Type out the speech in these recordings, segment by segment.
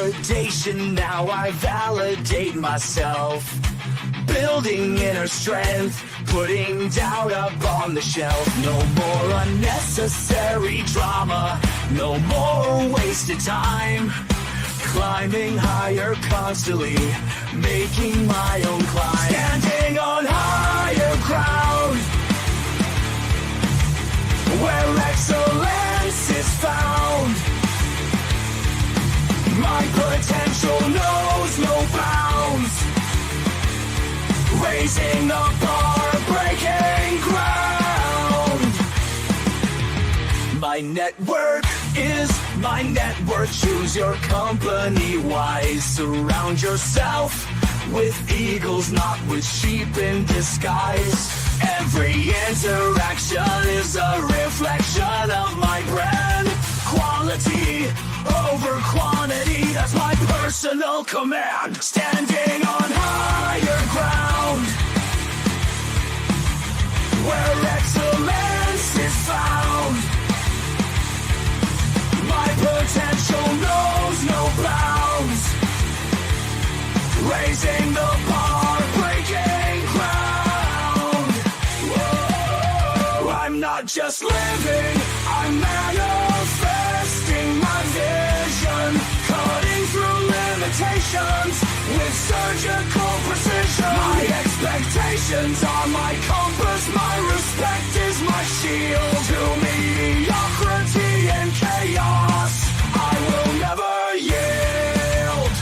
validation, now I validate myself. Building inner strength, putting doubt up on the shelf. No more unnecessary drama, no more wasted time. Climbing higher constantly, making my own climb. Standing on higher ground, where excellence is found. My potential knows no bounds. Raising the bar, breaking ground. My network is my net worth. Choose your company wise. Surround yourself with eagles, not with sheep in disguise. Every interaction is a reflection of my brand. Quality over quantity, that's my personal command. Standing on higher ground, where excellence is found. My potential knows no bounds. Raising the bar, breaking ground. Whoa, I'm not just living, I'm manifesting my vision. Cutting through limitations with surgical precision. My expectations are my compass, my respect is my shield. To mediocrity and chaos, I will never yield.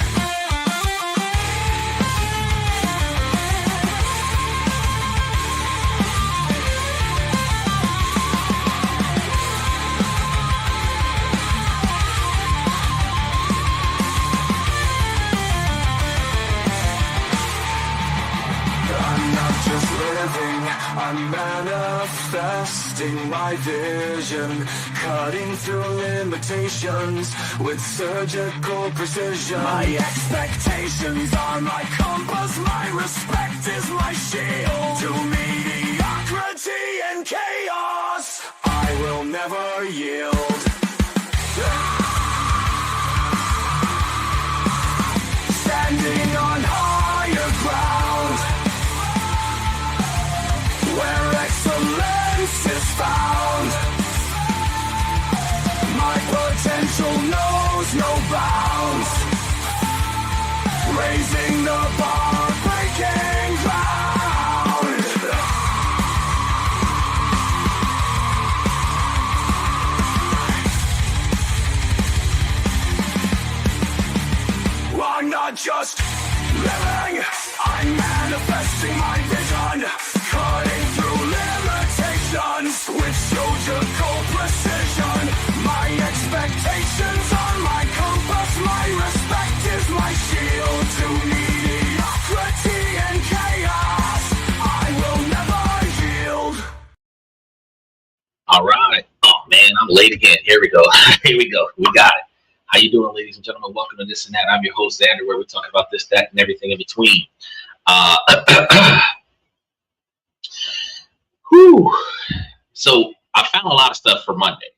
I'm not just living, I'm manifesting my vision. Cutting through limitations with surgical precision. My expectations are my compass, my respect is my shield. To mediocrity and chaos, I will never yield. Standing on higher ground, where excellence is found. My potential knows no bounds. Raising the bar, breaking ground. I'm not just living, I'm manifesting my vision. Cutting through limitations with surgical precision. My expectations are my compass, my respect is my shield. To mediocrity and chaos, I will never yield. All right. Oh man, I'm late again. Here we go. Here we go. We got it. How you doing, ladies and gentlemen? Welcome to This and That. I'm your host, Andrew, where we talk about this, that, and everything in between. Whew. So I found a lot of stuff for Monday.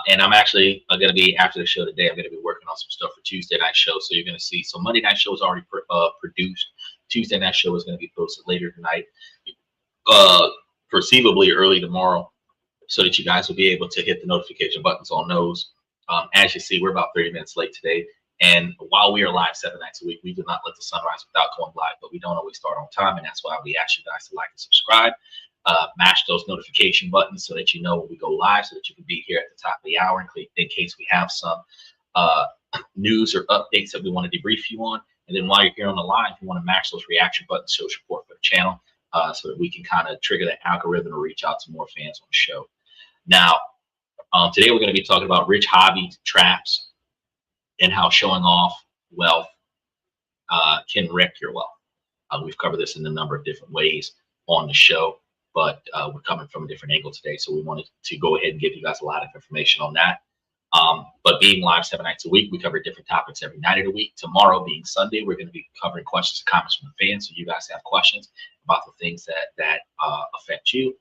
And I'm actually going to be, after the show today, I'm going to be working on some stuff for Tuesday night show. So you're going to see. So Monday night show is already produced. Tuesday night show is going to be posted later tonight, perceivably early tomorrow, so that you guys will be able to hit the notification buttons on those. As you see, we're about 30 minutes late today. And while we are live 7 nights a week, we do not let the sun rise without going live, but we don't always start on time. And that's why we ask you guys to like and subscribe, mash those notification buttons so that you know when we go live, so that you can be here at the top of the hour in case we have some news or updates that we want to debrief you on. And then while you're here on the live, you want to mash those reaction buttons, show support for the channel, so that we can kind of trigger the algorithm to reach out to more fans on the show. Now, today we're going to be talking about rich hobby traps and how showing off wealth can wreck your wealth. We've covered this in a number of different ways on the show, but we're coming from a different angle today. So we wanted to go ahead and give you guys a lot of information on that. But being live 7 nights a week, we cover different topics every night of the week. Tomorrow being Sunday, we're going to be covering questions and comments from the fans. So you guys have questions about the things that affect you.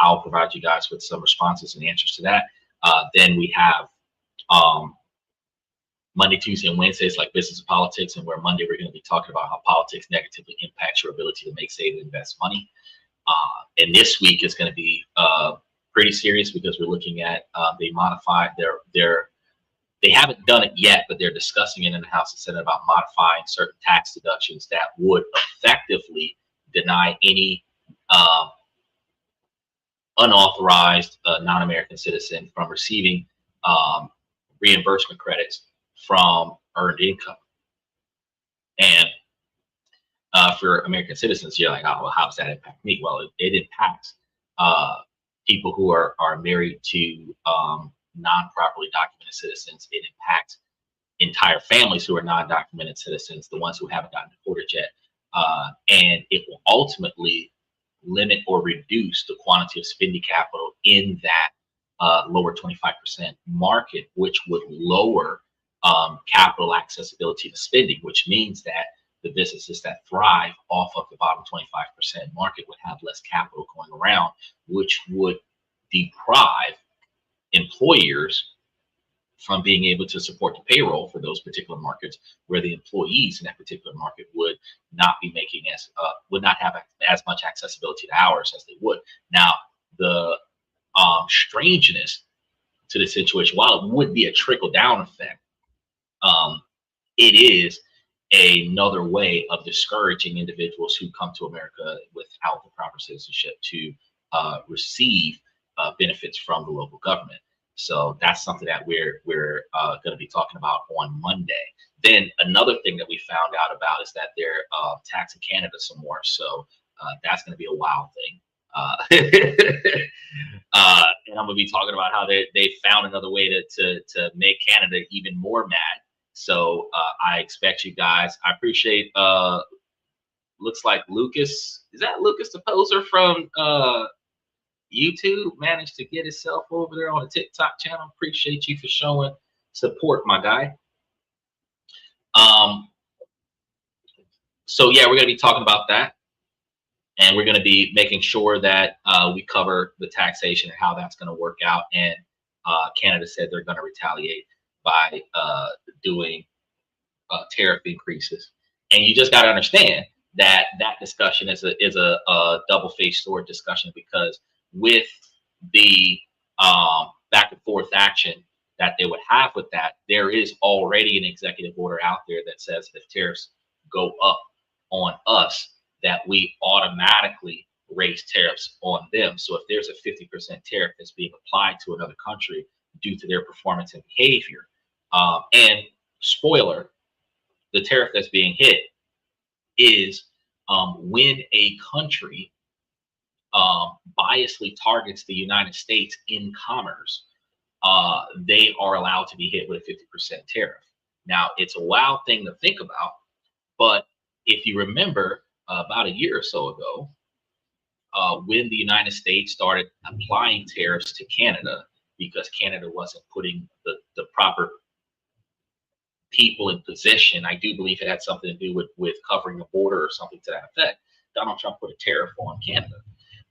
I'll provide you guys with some responses and answers to that. Then we have Monday, Tuesday, and Wednesday is like business and politics, and where Monday we're going to be talking about how politics negatively impacts your ability to make, save, and invest money. And this week is going to be pretty serious because we're looking at they modified they haven't done it yet, but they're discussing it in the House and Senate about modifying certain tax deductions that would effectively deny any unauthorized non-American citizen from receiving reimbursement credits from earned income. And for American citizens, you're like, oh, well, how does that impact me? Well, it impacts people who are married to non-properly documented citizens. It impacts entire families who are non-documented citizens, the ones who haven't gotten deported yet. And it will ultimately limit or reduce the quantity of spending capital in that lower 25% market, which would lower capital accessibility to spending, which means that the businesses that thrive off of the bottom 25% market would have less capital going around, which would deprive employers from being able to support the payroll for those particular markets, where the employees in that particular market would not be making would not have as much accessibility to hours as they would. Now, the strangeness to the situation, while it would be a trickle down effect, it is another way of discouraging individuals who come to America without the proper citizenship to receive benefits from the local government. So that's something that we're going to be talking about on Monday. Then another thing that we found out about is that they're taxing Canada some more. So that's going to be a wild thing. And I'm going to be talking about how they found another way to make Canada even more mad. So I expect you guys. I appreciate. Looks like Lucas. Is that Lucas the poser from YouTube? Managed to get himself over there on a TikTok channel. Appreciate you for showing support, my guy. So yeah, we're going to be talking about that, and we're going to be making sure that we cover the taxation and how that's going to work out. And Canada said they're going to retaliate by doing tariff increases. And you just got to understand that discussion is a double-faced sword discussion, because with the back and forth action that they would have with that, there is already an executive order out there that says if tariffs go up on us, that we automatically raise tariffs on them. So if there's a 50% tariff that's being applied to another country due to their performance and behavior, and spoiler, the tariff that's being hit is when a country biasly targets the United States in commerce, they are allowed to be hit with a 50% tariff. Now, it's a wild thing to think about, but if you remember about a year or so ago, when the United States started applying tariffs to Canada because Canada wasn't putting the proper people in position, I do believe it had something to do with covering the border or something to that effect. Donald Trump put a tariff on Canada.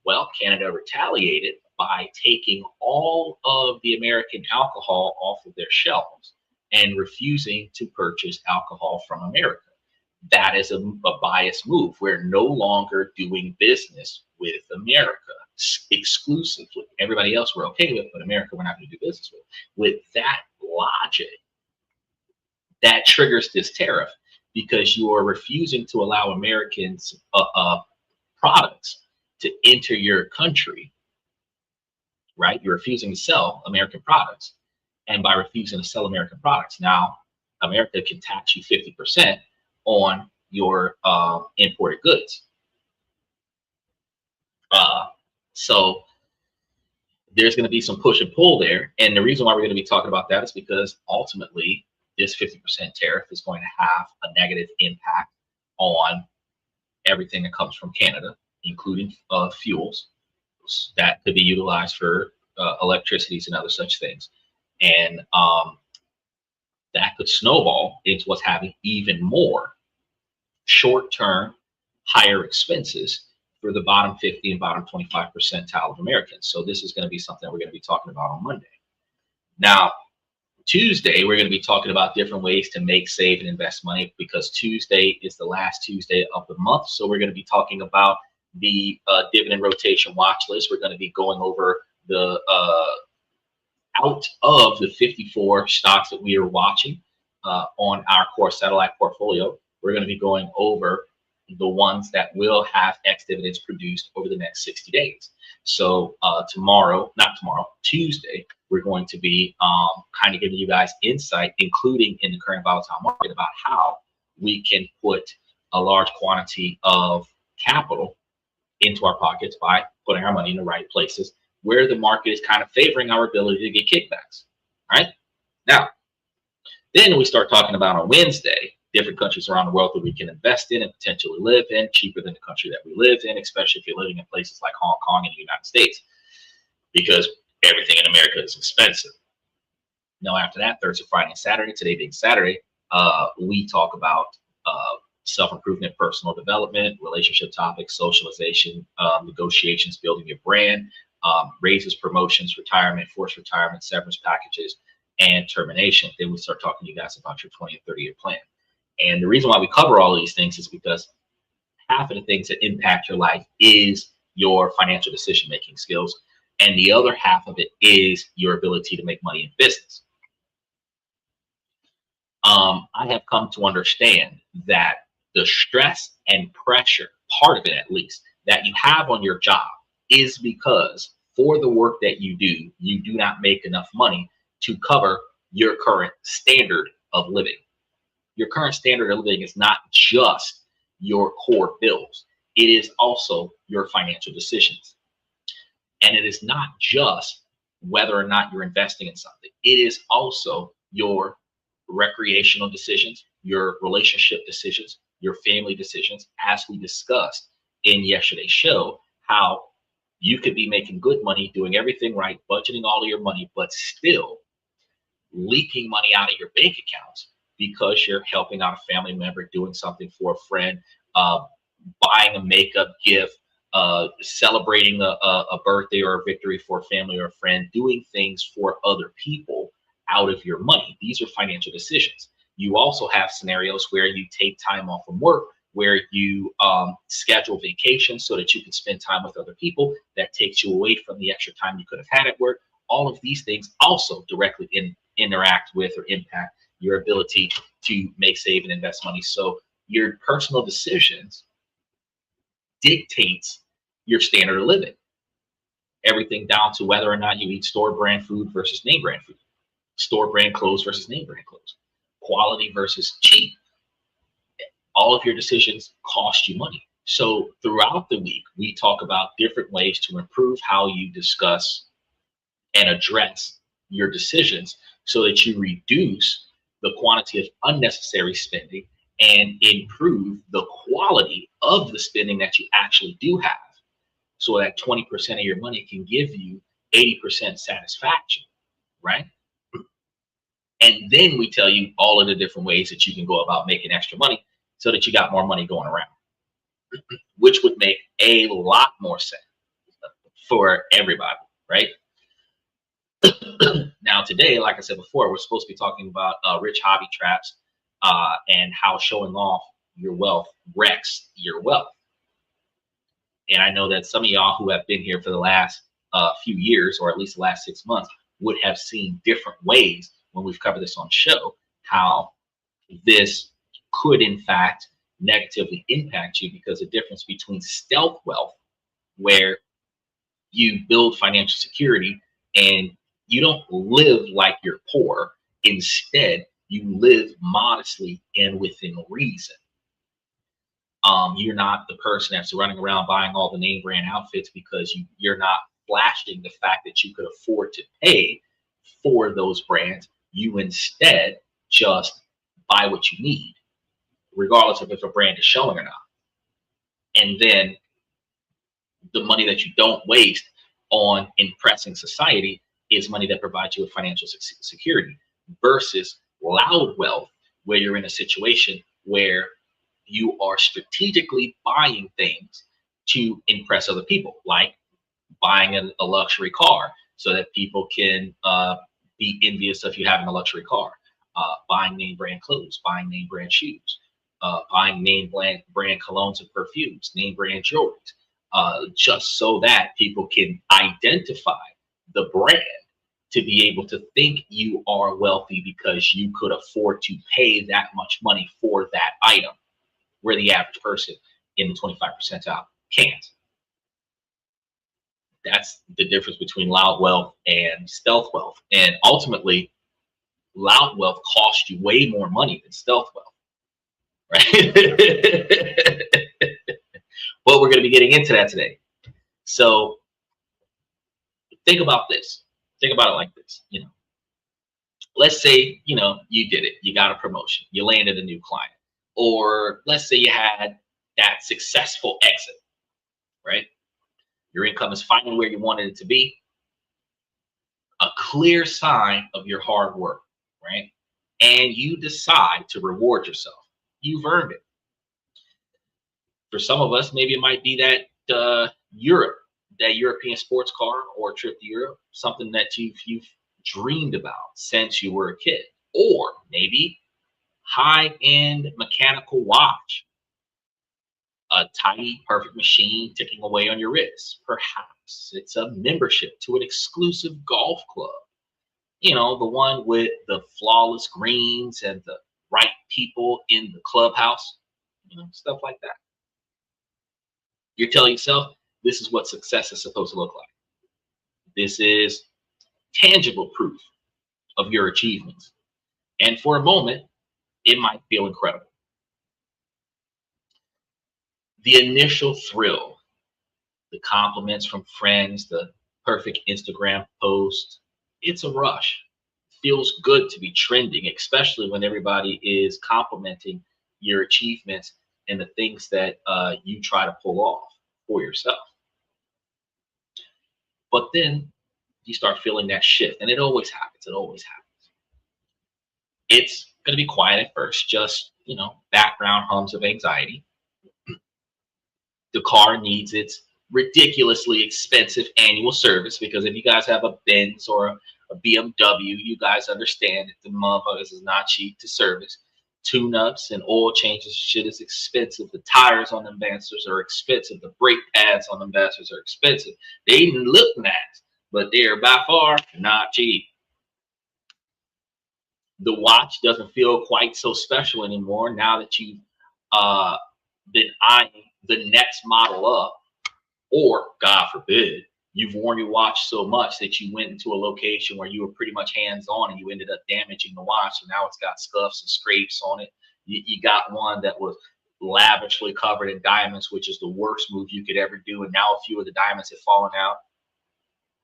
Well, Canada retaliated by taking all of the American alcohol off of their shelves and refusing to purchase alcohol from America. That is a biased move. We're no longer doing business with America exclusively. Everybody else we're okay with, but America we're not going to do business with. With that logic, that triggers this tariff, because you are refusing to allow Americans products to enter your country, right? You're refusing to sell American products. And by refusing to sell American products, now America can tax you 50% on your imported goods. So there's going to be some push and pull there. And the reason why we're going to be talking about that is because ultimately this 50% tariff is going to have a negative impact on everything that comes from Canada, including fuels that could be utilized for electricities and other such things. And that could snowball into what's having even more short-term, higher expenses for the bottom 50 and bottom 25 percentile of Americans. So this is going to be something we're going to be talking about on Monday. Now, Tuesday, we're going to be talking about different ways to make, save, and invest money, because Tuesday is the last Tuesday of the month. So we're going to be talking about the dividend rotation watch list. We're going to be going over the out of the 54 stocks that we are watching on our core satellite portfolio. We're going to be going over the ones that will have X dividends produced over the next 60 days. So Tuesday, we're going to be kind of giving you guys insight, including in the current volatile market, about how we can put a large quantity of capital into our pockets by putting our money in the right places where the market is kind of favoring our ability to get kickbacks. All right. Now, then we start talking about on Wednesday, different countries around the world that we can invest in and potentially live in cheaper than the country that we live in, especially if you're living in places like Hong Kong and the United States, because everything in America is expensive. Now, after that, Thursday, Friday, and Saturday, today being Saturday, we talk about self-improvement, personal development, relationship topics, socialization, negotiations, building your brand, raises, promotions, retirement, forced retirement, severance packages, and termination. Then we start talking to you guys about your 20 and 30-year plan. And the reason why we cover all of these things is because half of the things that impact your life is your financial decision-making skills, and the other half of it is your ability to make money in business. I have come to understand that the stress and pressure, part of it at least, that you have on your job is because for the work that you do not make enough money to cover your current standard of living. Your current standard of living is not just your core bills. It is also your financial decisions. And it is not just whether or not you're investing in something. It is also your recreational decisions, your relationship decisions, your family decisions, as we discussed in yesterday's show, how you could be making good money, doing everything right, budgeting all of your money, but still leaking money out of your bank accounts because you're helping out a family member, doing something for a friend, buying a makeup gift, celebrating a birthday or a victory for a family or a friend, doing things for other people out of your money. These are financial decisions. You also have scenarios where you take time off from work, where you schedule vacations so that you can spend time with other people. That takes you away from the extra time you could have had at work. All of these things also directly interact with or impact your ability to make, save, and invest money. So your personal decisions dictates your standard of living. Everything down to whether or not you eat store brand food versus name brand food, store brand clothes versus name brand clothes, quality versus cheap. All of your decisions cost you money. So throughout the week, we talk about different ways to improve how you discuss and address your decisions so that you reduce the quantity of unnecessary spending and improve the quality of the spending that you actually do have, so that 20% of your money can give you 80% satisfaction, right? And then we tell you all of the different ways that you can go about making extra money so that you got more money going around, which would make a lot more sense for everybody, right? Now today, like I said before, we're supposed to be talking about rich hobby traps and how showing off your wealth wrecks your wealth. And I know that some of y'all who have been here for the last few years, or at least the last 6 months, would have seen different ways when we've covered this on the show, how this could in fact negatively impact you, because the difference between stealth wealth, where you build financial security and you don't live like you're poor, instead you live modestly and within reason. You're not the person that's running around buying all the name brand outfits because you're not flashing the fact that you could afford to pay for those brands. You instead just buy what you need, regardless of if a brand is showing or not. And then the money that you don't waste on impressing society is money that provides you with financial security, versus loud wealth, where you're in a situation where you are strategically buying things to impress other people, like buying a luxury car so that people can be envious of you having a luxury car, buying name brand clothes, buying name brand shoes, buying name brand colognes and perfumes, name brand jewelry, just so that people can identify the brand to be able to think you are wealthy because you could afford to pay that much money for that item, where the average person in the 25 percentile can't. That's the difference between loud wealth and stealth wealth. And ultimately, loud wealth costs you way more money than stealth wealth, right? But we're going to be getting into that today. So think about this. Think about it like this. Let's say, you did it. You got a promotion. You landed a new client. Or let's say you had that successful exit, right? Your income is finally where you wanted it to be. A clear sign of your hard work, right? And you decide to reward yourself. You've earned it. For some of us, maybe it might be that that European sports car or trip to Europe, something that you've dreamed about since you were a kid. Or maybe high-end mechanical watch, a tiny, perfect machine ticking away on your wrist. Perhaps it's a membership to an exclusive golf club. The one with the flawless greens and the right people in the clubhouse, stuff like that. You're telling yourself, this is what success is supposed to look like. This is tangible proof of your achievements. And for a moment, it might feel incredible. The initial thrill, the compliments from friends, the perfect Instagram post, it's a rush. It feels good to be trending, especially when everybody is complimenting your achievements and the things that you try to pull off for yourself. But then you start feeling that shift, and it always happens. It always happens. It's going to be quiet at first, just, background hums of anxiety. The car needs its ridiculously expensive annual service, because if you guys have a Benz or a BMW, you guys understand that the motherfuckers is not cheap to service. Tune-ups and oil changes, shit is expensive. The tires on them bastards are expensive. The brake pads on them bastards are expensive. They even look nice, but they're by far not cheap. The watch doesn't feel quite so special anymore now that you've been eyeing the next model up, or God forbid, you've worn your watch so much that you went into a location where you were pretty much hands-on and you ended up damaging the watch, so now it's got scuffs and scrapes on it. You got one that was lavishly covered in diamonds, which is the worst move you could ever do, and now a few of the diamonds have fallen out.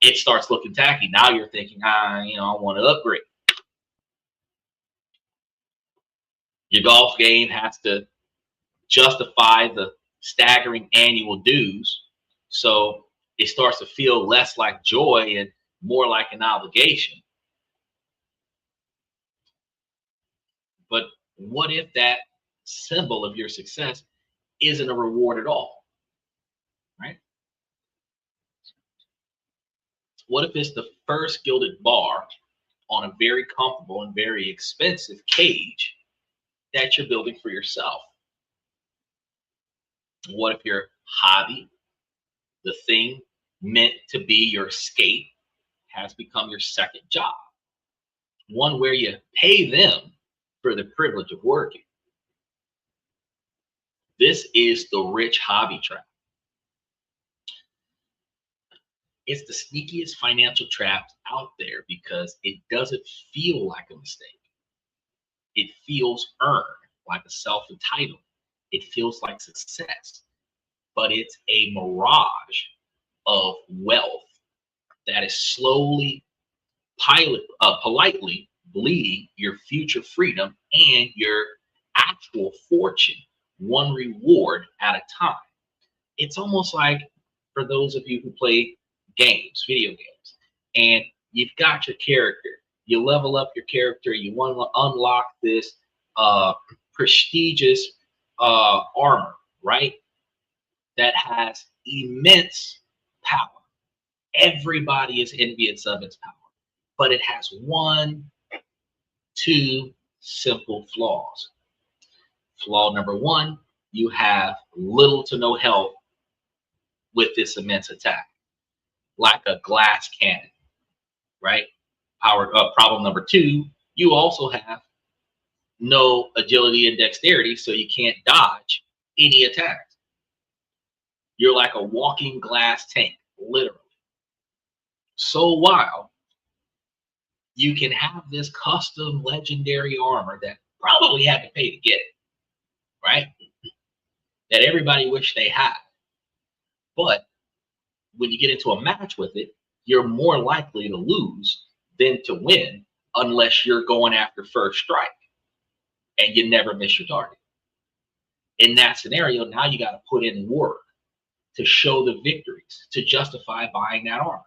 It starts looking tacky. Now you're thinking, I want to upgrade. Your golf game has to justify the staggering annual dues, so it starts to feel less like joy and more like an obligation. But what if that symbol of your success isn't a reward at all, right? What if it's the first gilded bar on a very comfortable and very expensive cage that you're building for yourself? What if your hobby, the thing meant to be your escape, has become your second job? One where you pay them for the privilege of working. This is the rich hobby trap. It's the sneakiest financial trap out there because it doesn't feel like a mistake. It feels earned, like a self-entitlement. It feels like success, but it's a mirage of wealth that is slowly, politely bleeding your future freedom and your actual fortune, one reward at a time. It's almost like, for those of you who play games, video games, and you've got your character, you level up your character, you want to unlock this prestigious armor, right? That has immense power. Everybody is envious of its power. but it has two simple flaws. Flaw number one, you have little to no help with this immense attack, like a glass cannon, right? Problem number two, you also have no agility and dexterity, so you can't dodge any attacks. You're like a walking glass tank, literally. So while you can have this custom legendary armor that probably had to pay to get it, right? That everybody wished they had. But when you get into a match with it, you're more likely to lose than to win unless you're going after first strike and you never miss your target. In that scenario, now you got to put in work to show the victories, to justify buying that armor.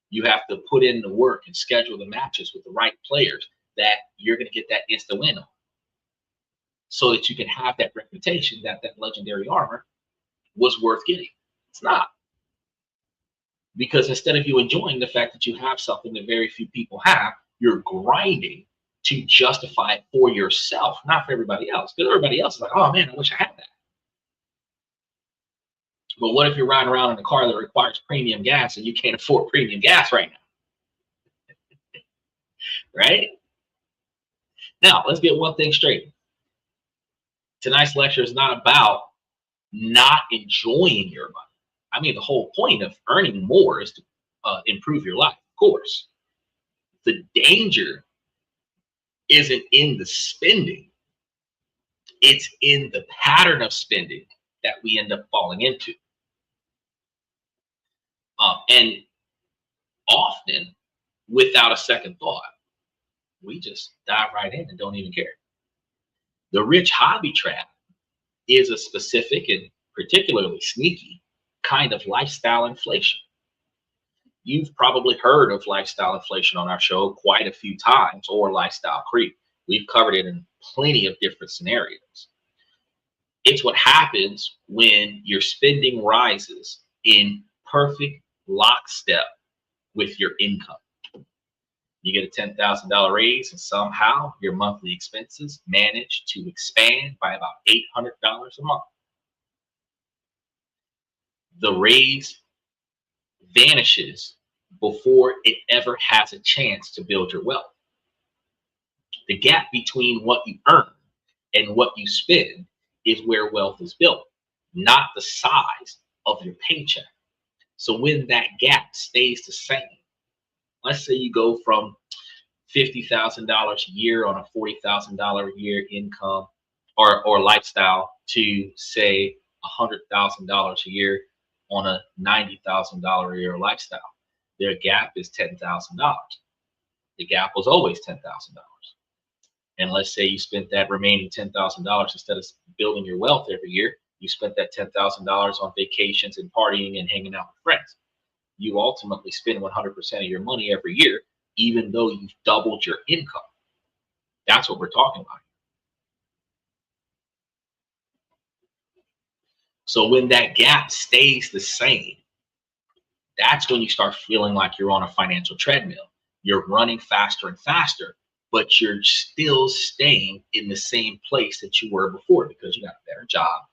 You have to put in the work and schedule the matches with the right players that you're going to get that instant win on, so that you can have that reputation that that legendary armor was worth getting. It's not. Because instead of you enjoying the fact that you have something that very few people have, you're grinding to justify it for yourself, not for everybody else. Because everybody else is like, oh man, I wish I had that. But what if you're riding around in a car that requires premium gas and you can't afford premium gas right now? Right? Now, let's get one thing straight. Tonight's lecture is not about not enjoying your money. I mean, the whole point of earning more is to improve your life, of course. The danger isn't in the spending. It's in the pattern of spending that we end up falling into. And often, without a second thought, we just dive right in and don't even care. The rich hobby trap is a specific and particularly sneaky kind of lifestyle inflation. You've probably heard of lifestyle inflation on our show quite a few times, or lifestyle creep. We've covered it in plenty of different scenarios. It's what happens when your spending rises in perfect lockstep with your income. You get a $10,000 raise and somehow your monthly expenses manage to expand by about $800 a month. The raise vanishes before it ever has a chance to build your wealth. The gap between what you earn and what you spend is where wealth is built, not the size of your paycheck. So when that gap stays the same, let's say you go from $50,000 a year on a $40,000 a year income or lifestyle to say $100,000 a year on a $90,000 a year lifestyle. Their gap is $10,000. The gap was always $10,000. And let's say you spent that remaining $10,000 instead of building your wealth every year, you spent that $10,000 on vacations and partying and hanging out with friends. You ultimately spend 100% of your money every year, even though you've doubled your income. That's what we're talking about. So when that gap stays the same, that's when you start feeling like you're on a financial treadmill. You're running faster and faster, but you're still staying in the same place that you were before because you got a better job,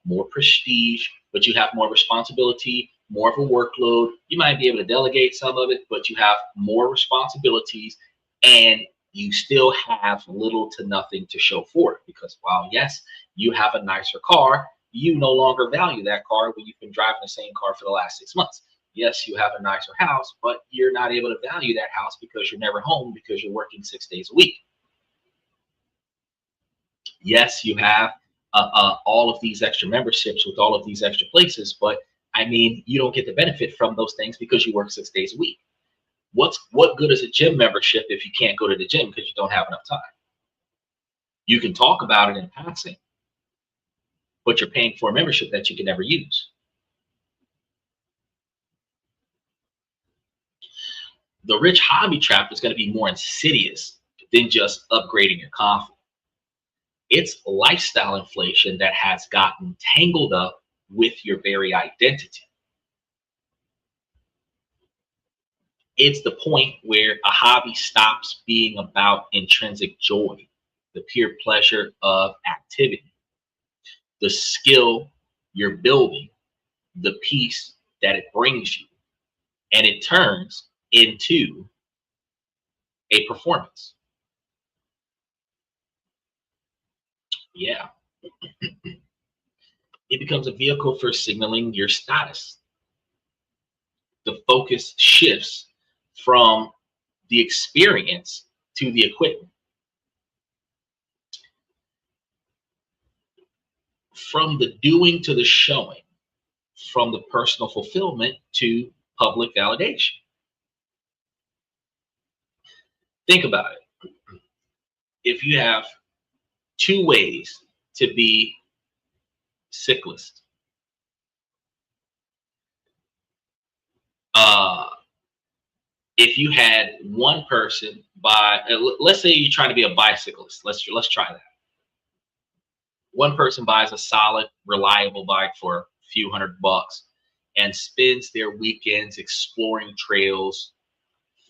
more prestige, but you have more responsibility, more of a workload. You might be able to delegate some of it, but you have more responsibilities and you still have little to nothing to show for it because while yes, you have a nicer car, you no longer value that car when you've been driving the same car for the last 6 months. Yes, you have a nicer house, but you're not able to value that house because you're never home because you're working 6 days a week. Yes, you have all of these extra memberships with all of these extra places, but I mean, you don't get the benefit from those things because you work 6 days a week. What good is a gym membership if you can't go to the gym because you don't have enough time? You can talk about it in passing, but you're paying for a membership that you can never use. The rich hobby trap is going to be more insidious than just upgrading your coffee. It's lifestyle inflation that has gotten tangled up with your very identity. It's the point where a hobby stops being about intrinsic joy, the pure pleasure of activity, the skill you're building, the peace that it brings you, and it turns into a performance. Yeah, it becomes a vehicle for signaling your status. The focus shifts from the experience to the equipment, from the doing to the showing, from the personal fulfillment to public validation. Think about it. If you have two ways to be cyclist, uh, if you had one person buy, let's say you're trying to be a bicyclist. Let's try that. One person buys a solid, reliable bike for a few $100 and spends their weekends exploring trails,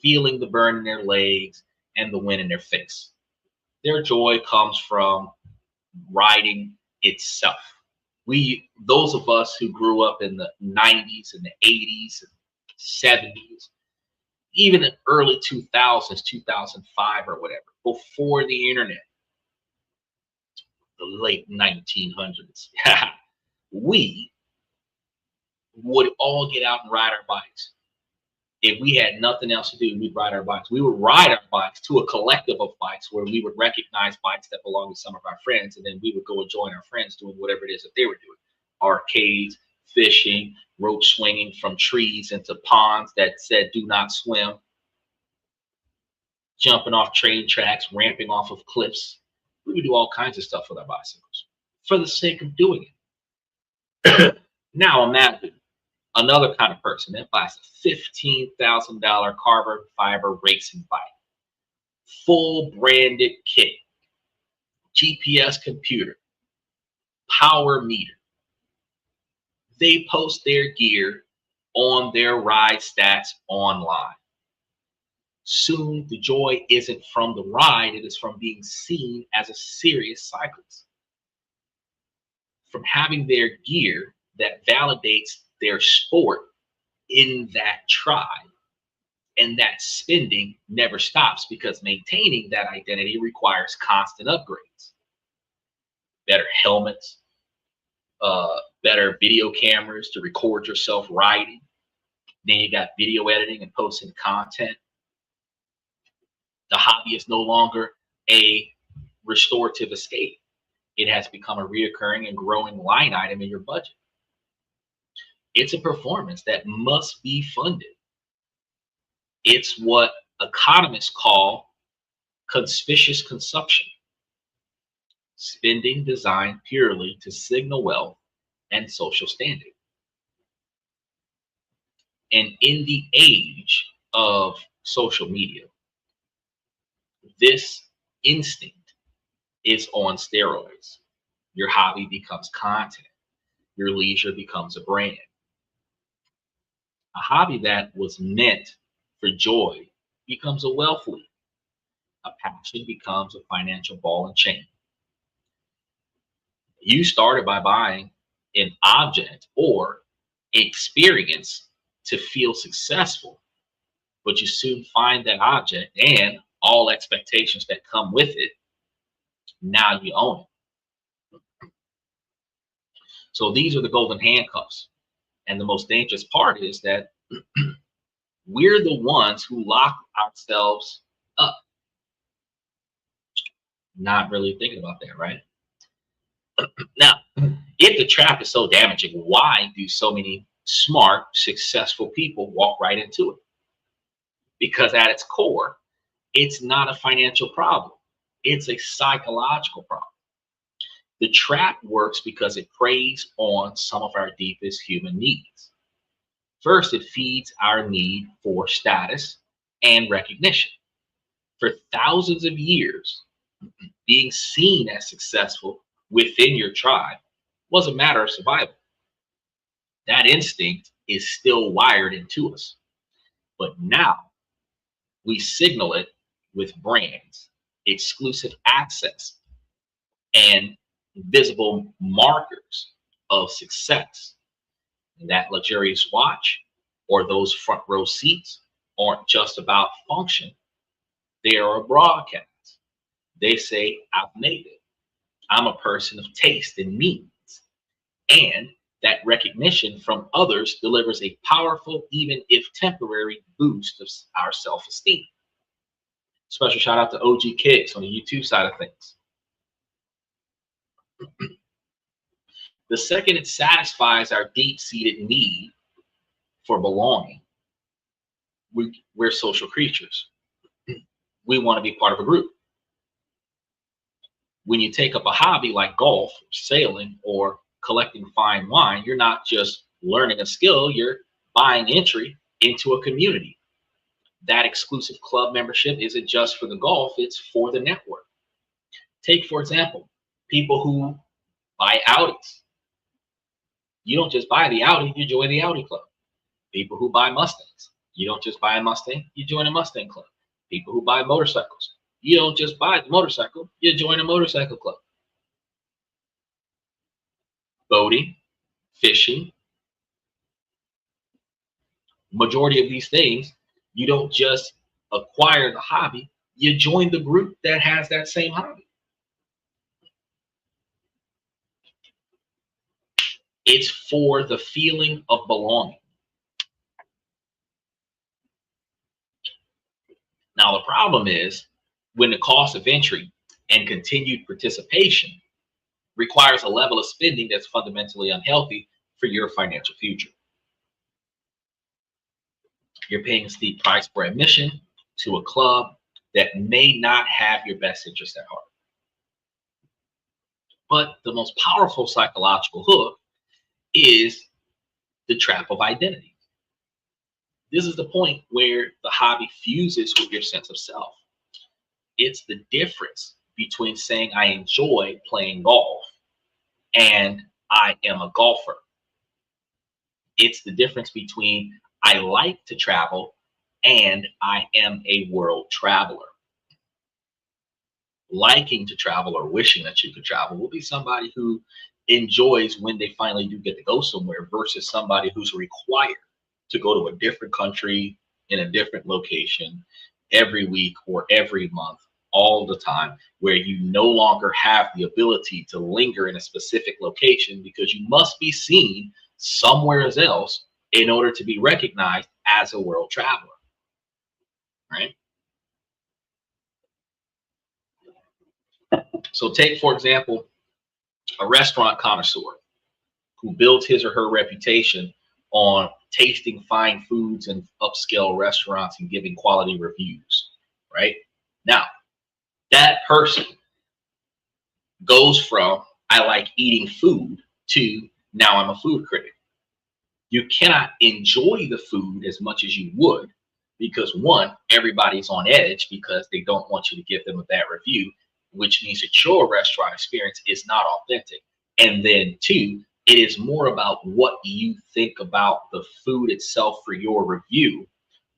feeling the burn in their legs and the wind in their face. Their joy comes from riding itself. Those of us who grew up in the 90s and the 80s and 70s, even in early 2000s, 2005 or whatever, before the internet, the late 1900s, we would all get out and ride our bikes. If we had nothing else to do, we'd ride our bikes. We would ride our bikes to a collective of bikes where we would recognize bikes that belonged to some of our friends, and then we would go and join our friends doing whatever it is that they were doing. Arcades, fishing, rope swinging from trees into ponds that said do not swim, jumping off train tracks, ramping off of cliffs. We would do all kinds of stuff with our bicycles for the sake of doing it. Now imagine another kind of person that buys a $15,000 carbon fiber racing bike, full branded kit, GPS computer, power meter. They post their gear on their ride stats online. Soon the joy isn't from the ride, it is from being seen as a serious cyclist. From having their gear that validates their sport in that tribe, and that spending never stops because maintaining that identity requires constant upgrades, better helmets, better video cameras to record yourself riding. Then you got video editing and posting content. The hobby is no longer a restorative escape. It has become a reoccurring and growing line item in your budget. It's a performance that must be funded. It's what economists call conspicuous consumption, spending designed purely to signal wealth and social standing. And in the age of social media, this instinct is on steroids. Your hobby becomes content. Your leisure becomes a brand. A hobby that was meant for joy becomes a wealth lead. A passion becomes a financial ball and chain. You started by buying an object or experience to feel successful, but you soon find that object and all expectations that come with it. Now you own it. So these are the golden handcuffs. And the most dangerous part is that we're the ones who lock ourselves up. Not really thinking about that, right? Now, if the trap is so damaging, why do so many smart, successful people walk right into it? Because at its core, it's not a financial problem. It's a psychological problem. The trap works because it preys on some of our deepest human needs. First, it feeds our need for status and recognition. For thousands of years, being seen as successful within your tribe was a matter of survival. That instinct is still wired into us. But now We signal it with brands, exclusive access, and visible markers of success. And that luxurious watch or those front row seats aren't just about function. They are a broadcast. They say, I've made it. I'm a person of taste and means. And that recognition from others delivers a powerful, even if temporary, boost of our self-esteem. Special shout out to OG Kicks on the YouTube side of things. The second, it satisfies our deep-seated need for belonging. We're social creatures. We want to be part of a group. When you take up a hobby like golf, sailing, or collecting fine wine, you're not just learning a skill, you're buying entry into a community. That exclusive club membership isn't just for the golf, it's for the network. Take, for example, people who buy Audis. You don't just buy the Audi, you join the Audi club. People who buy Mustangs. You don't just buy a Mustang, you join a Mustang club. People who buy motorcycles. You don't just buy the motorcycle, you join a motorcycle club. Boating, fishing, majority of these things, you don't just acquire the hobby, you join the group that has that same hobby. It's for the feeling of belonging. Now, the problem is when the cost of entry and continued participation requires a level of spending that's fundamentally unhealthy for your financial future. You're paying a steep price for admission to a club that may not have your best interest at heart. But the most powerful psychological hook is the trap of identity. This is the point where the hobby fuses with your sense of self. It's the difference between saying I enjoy playing golf and I am a golfer. It's the difference between I like to travel and I am a world traveler. Liking to travel or wishing that you could travel will be somebody who enjoys when they finally do get to go somewhere versus somebody who's required to go to a different country in a different location every week or every month all the time, where you no longer have the ability to linger in a specific location because you must be seen somewhere else in order to be recognized as a world traveler, right? So take, for example, a restaurant connoisseur who builds his or her reputation on tasting fine foods in upscale restaurants and giving quality reviews, right? Now, that person goes from I like eating food to now I'm a food critic. You cannot enjoy the food as much as you would because one, everybody's on edge because they don't want you to give them a bad review, which means that your restaurant experience is not authentic. And then two, it is more about what you think about the food itself for your review,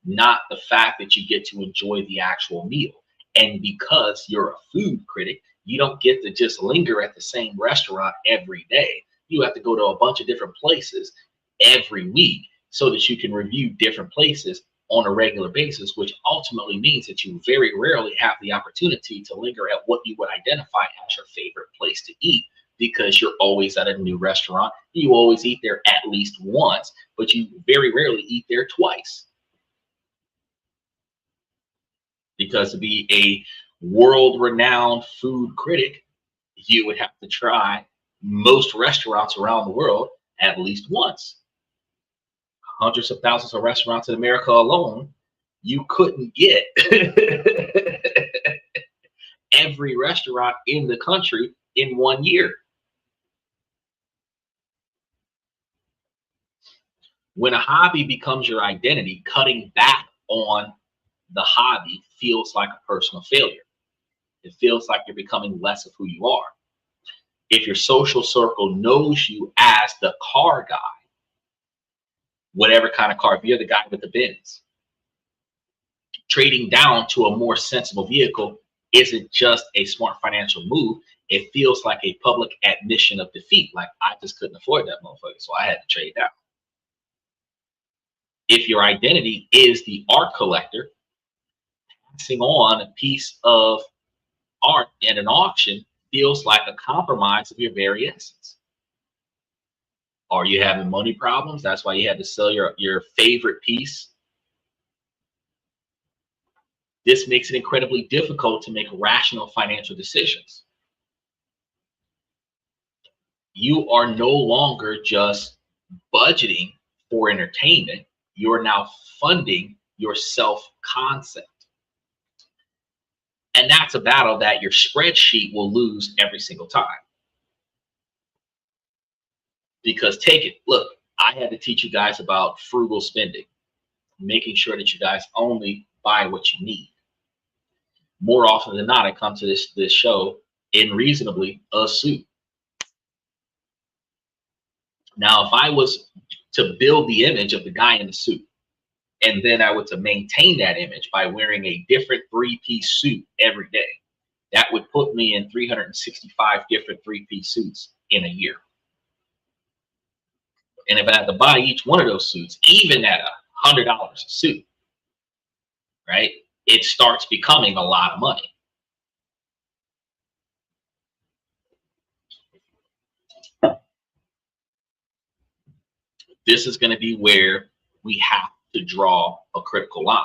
not the fact that you get to enjoy the actual meal. And because you're a food critic, you don't get to just linger at the same restaurant every day. You have to go to a bunch of different places every week so that you can review different places on a regular basis, which ultimately means that you very rarely have the opportunity to linger at what you would identify as your favorite place to eat, because you're always at a new restaurant. You always eat there at least once, but you very rarely eat there twice. Because to be a world-renowned food critic, you would have to try most restaurants around the world at least once. Hundreds of thousands of restaurants in America alone, you couldn't get every restaurant in the country in 1 year. When a hobby becomes your identity, cutting back on the hobby feels like a personal failure. It feels like you're becoming less of who you are. If your social circle knows you as the car guy, whatever kind of car, if you're the guy with the Benz, trading down to a more sensible vehicle isn't just a smart financial move. It feels like a public admission of defeat. Like, I just couldn't afford that motherfucker, so I had to trade down. If your identity is the art collector, passing on a piece of art at an auction feels like a compromise of your very essence. Are you having money problems? That's why you had to sell your favorite piece. This makes it incredibly difficult to make rational financial decisions. You are no longer just budgeting for entertainment. You're now funding your self-concept. And that's a battle that your spreadsheet will lose every single time. Because take it, look, I had to teach you guys about frugal spending, making sure that you guys only buy what you need. More often than not, I come to this show in reasonably a suit. Now, if I was to build the image of the guy in the suit, and then I were to maintain that image by wearing a different three-piece suit every day, that would put me in 365 different three-piece suits in a year. And if I had to buy each one of those suits, even at $100 a suit, right, it starts becoming a lot of money. This is going to be where we have to draw a critical line.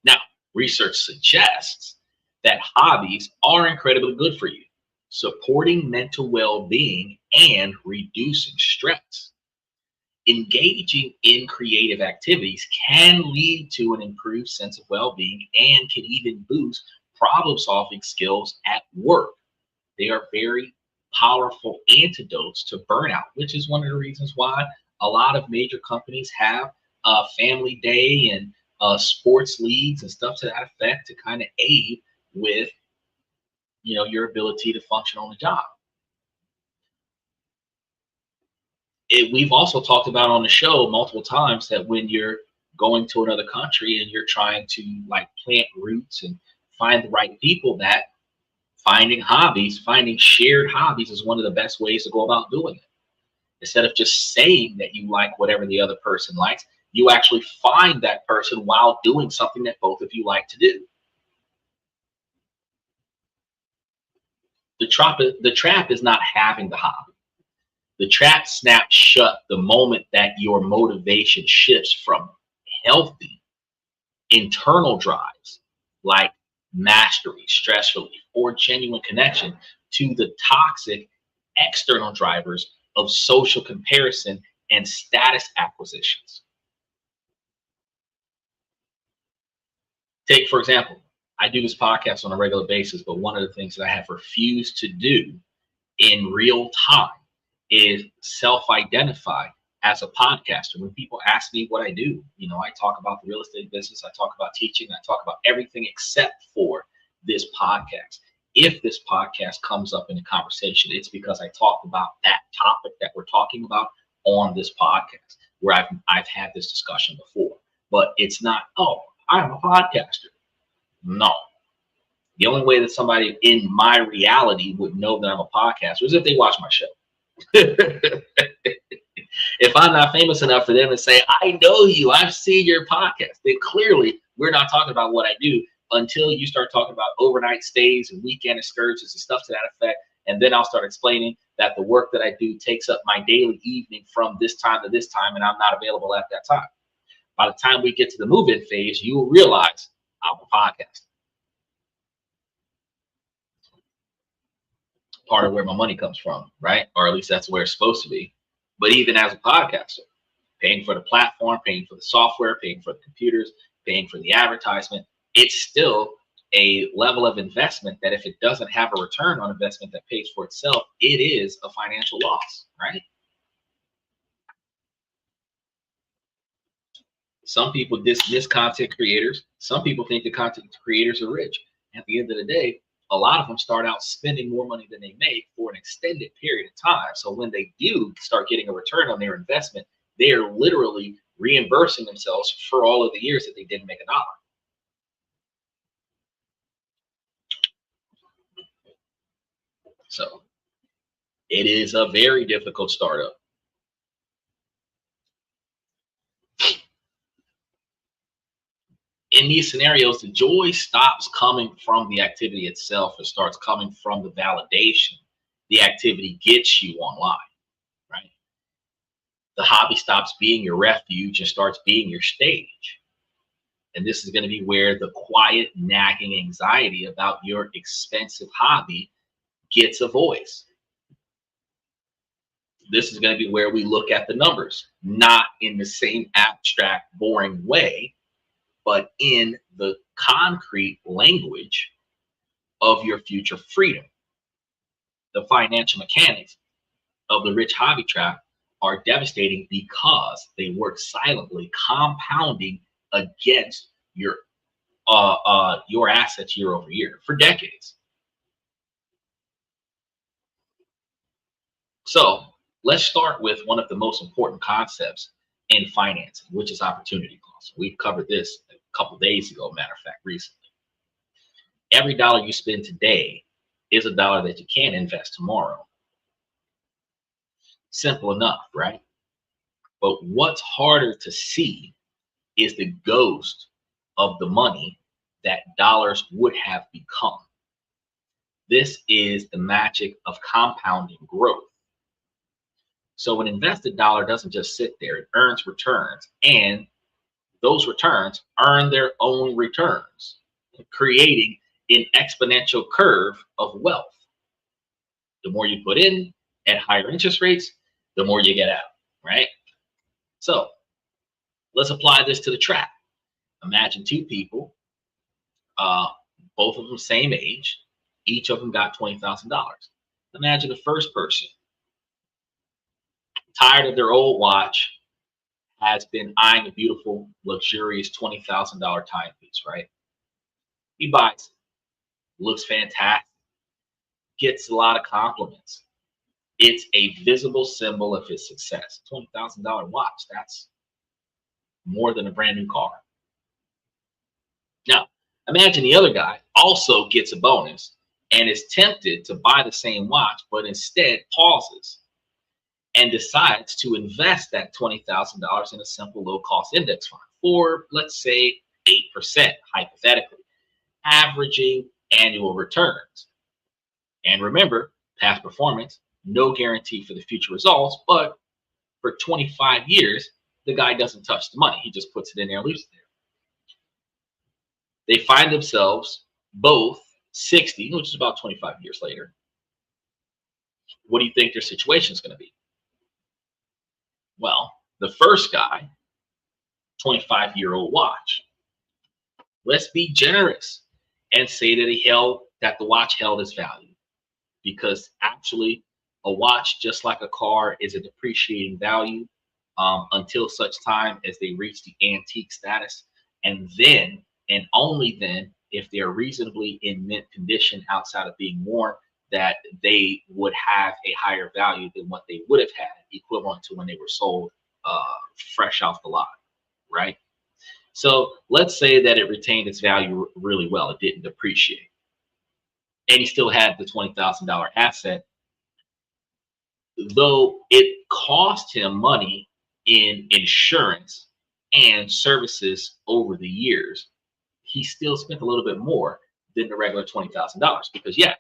Now, research suggests that hobbies are incredibly good for you, supporting mental well-being and reducing stress. Engaging in creative activities can lead to an improved sense of well-being and can even boost problem-solving skills at work. They are very powerful antidotes to burnout, which is one of the reasons why a lot of major companies have family day and sports leagues and stuff to that effect to kind of aid with, you know, your ability to function on the job. We've also talked about on the show multiple times that when you're going to another country and you're trying to like plant roots and find the right people, that finding hobbies, finding shared hobbies is one of the best ways to go about doing it. Instead of just saying that you like whatever the other person likes, you actually find that person while doing something that both of you like to do. The trap is not having the hobby. The trap snaps shut the moment that your motivation shifts from healthy internal drives like mastery, stress relief, or genuine connection to the toxic external drivers of social comparison and status acquisitions. Take, for example, I do this podcast on a regular basis, but one of the things that I have refused to do in real time is self-identify as a podcaster. When people ask me what I do, you know, I talk about the real estate business, I talk about teaching, I talk about everything except for this podcast. If this podcast comes up in a conversation, it's because I talked about that topic that we're talking about on this podcast, where I've had this discussion before. But it's not, oh, I'm a podcaster. No. The only way that somebody in my reality would know that I'm a podcaster is if they watch my show. If I'm not famous enough for them to say, I know you, I've seen your podcast, then clearly we're not talking about what I do until you start talking about overnight stays and weekend excursions and stuff to that effect. And then I'll start explaining that the work that I do takes up my daily evening from this time to this time, and I'm not available at that time. By the time we get to the move-in phase, you will realize I'm a podcaster. Part of where my money comes from, right? Or at least that's where it's supposed to be. But even as a podcaster, paying for the platform, paying for the software, paying for the computers, paying for the advertisement, it's still a level of investment that if it doesn't have a return on investment that pays for itself, it is a financial loss, right? Some people dismiss content creators. Some people think the content creators are rich. At the end of the day, a lot of them start out spending more money than they make for an extended period of time. So when they do start getting a return on their investment, they are literally reimbursing themselves for all of the years that they didn't make a dollar. So it is a very difficult startup. In these scenarios, the joy stops coming from the activity itself. It starts coming from the validation the activity gets you online, right? The hobby stops being your refuge and starts being your stage. And this is going to be where the quiet, nagging anxiety about your expensive hobby gets a voice. This is going to be where we look at the numbers, not in the same abstract, boring way, but in the concrete language of your future freedom. The financial mechanics of the rich hobby trap are devastating because they work silently, compounding against your assets year over year for decades. So let's start with one of the most important concepts in financing, which is opportunity cost. We covered this a couple days ago, matter of fact, recently. Every dollar you spend today is a dollar that you can invest tomorrow. Simple enough, right? But what's harder to see is the ghost of the money that dollars would have become. This is the magic of compounding growth. So an invested dollar doesn't just sit there, it earns returns, and those returns earn their own returns, creating an exponential curve of wealth. The more you put in at higher interest rates, the more you get out, right? So let's apply this to the trap. Imagine two people, both of them same age, each of them got $20,000. Imagine the first person, tired of their old watch, has been eyeing a beautiful, luxurious $20,000 timepiece, right? He buys it, looks fantastic, gets a lot of compliments. It's a visible symbol of his success. $20,000 watch, that's more than a brand new car. Now, imagine the other guy also gets a bonus and is tempted to buy the same watch, but instead pauses and decides to invest that $20,000 in a simple low-cost index fund for, let's say, 8%, hypothetically, averaging annual returns. And remember, past performance, no guarantee for the future results, but for 25 years, the guy doesn't touch the money. He just puts it in there and leaves it there. They find themselves both 60, which is about 25 years later. What do you think their situation is going to be? Well, the first guy, 25-year-old watch. Let's be generous and say that the watch held its value, because actually a watch, just like a car, is a depreciating value until such time as they reach the antique status, and then and only then, if they're reasonably in mint condition outside of being worn, that they would have a higher value than what they would have had equivalent to when they were sold fresh off the lot, right? So let's say that it retained its value really well. It didn't depreciate. And he still had the $20,000 asset, though it cost him money in insurance and services over the years. He still spent a little bit more than the regular $20,000, because yeah,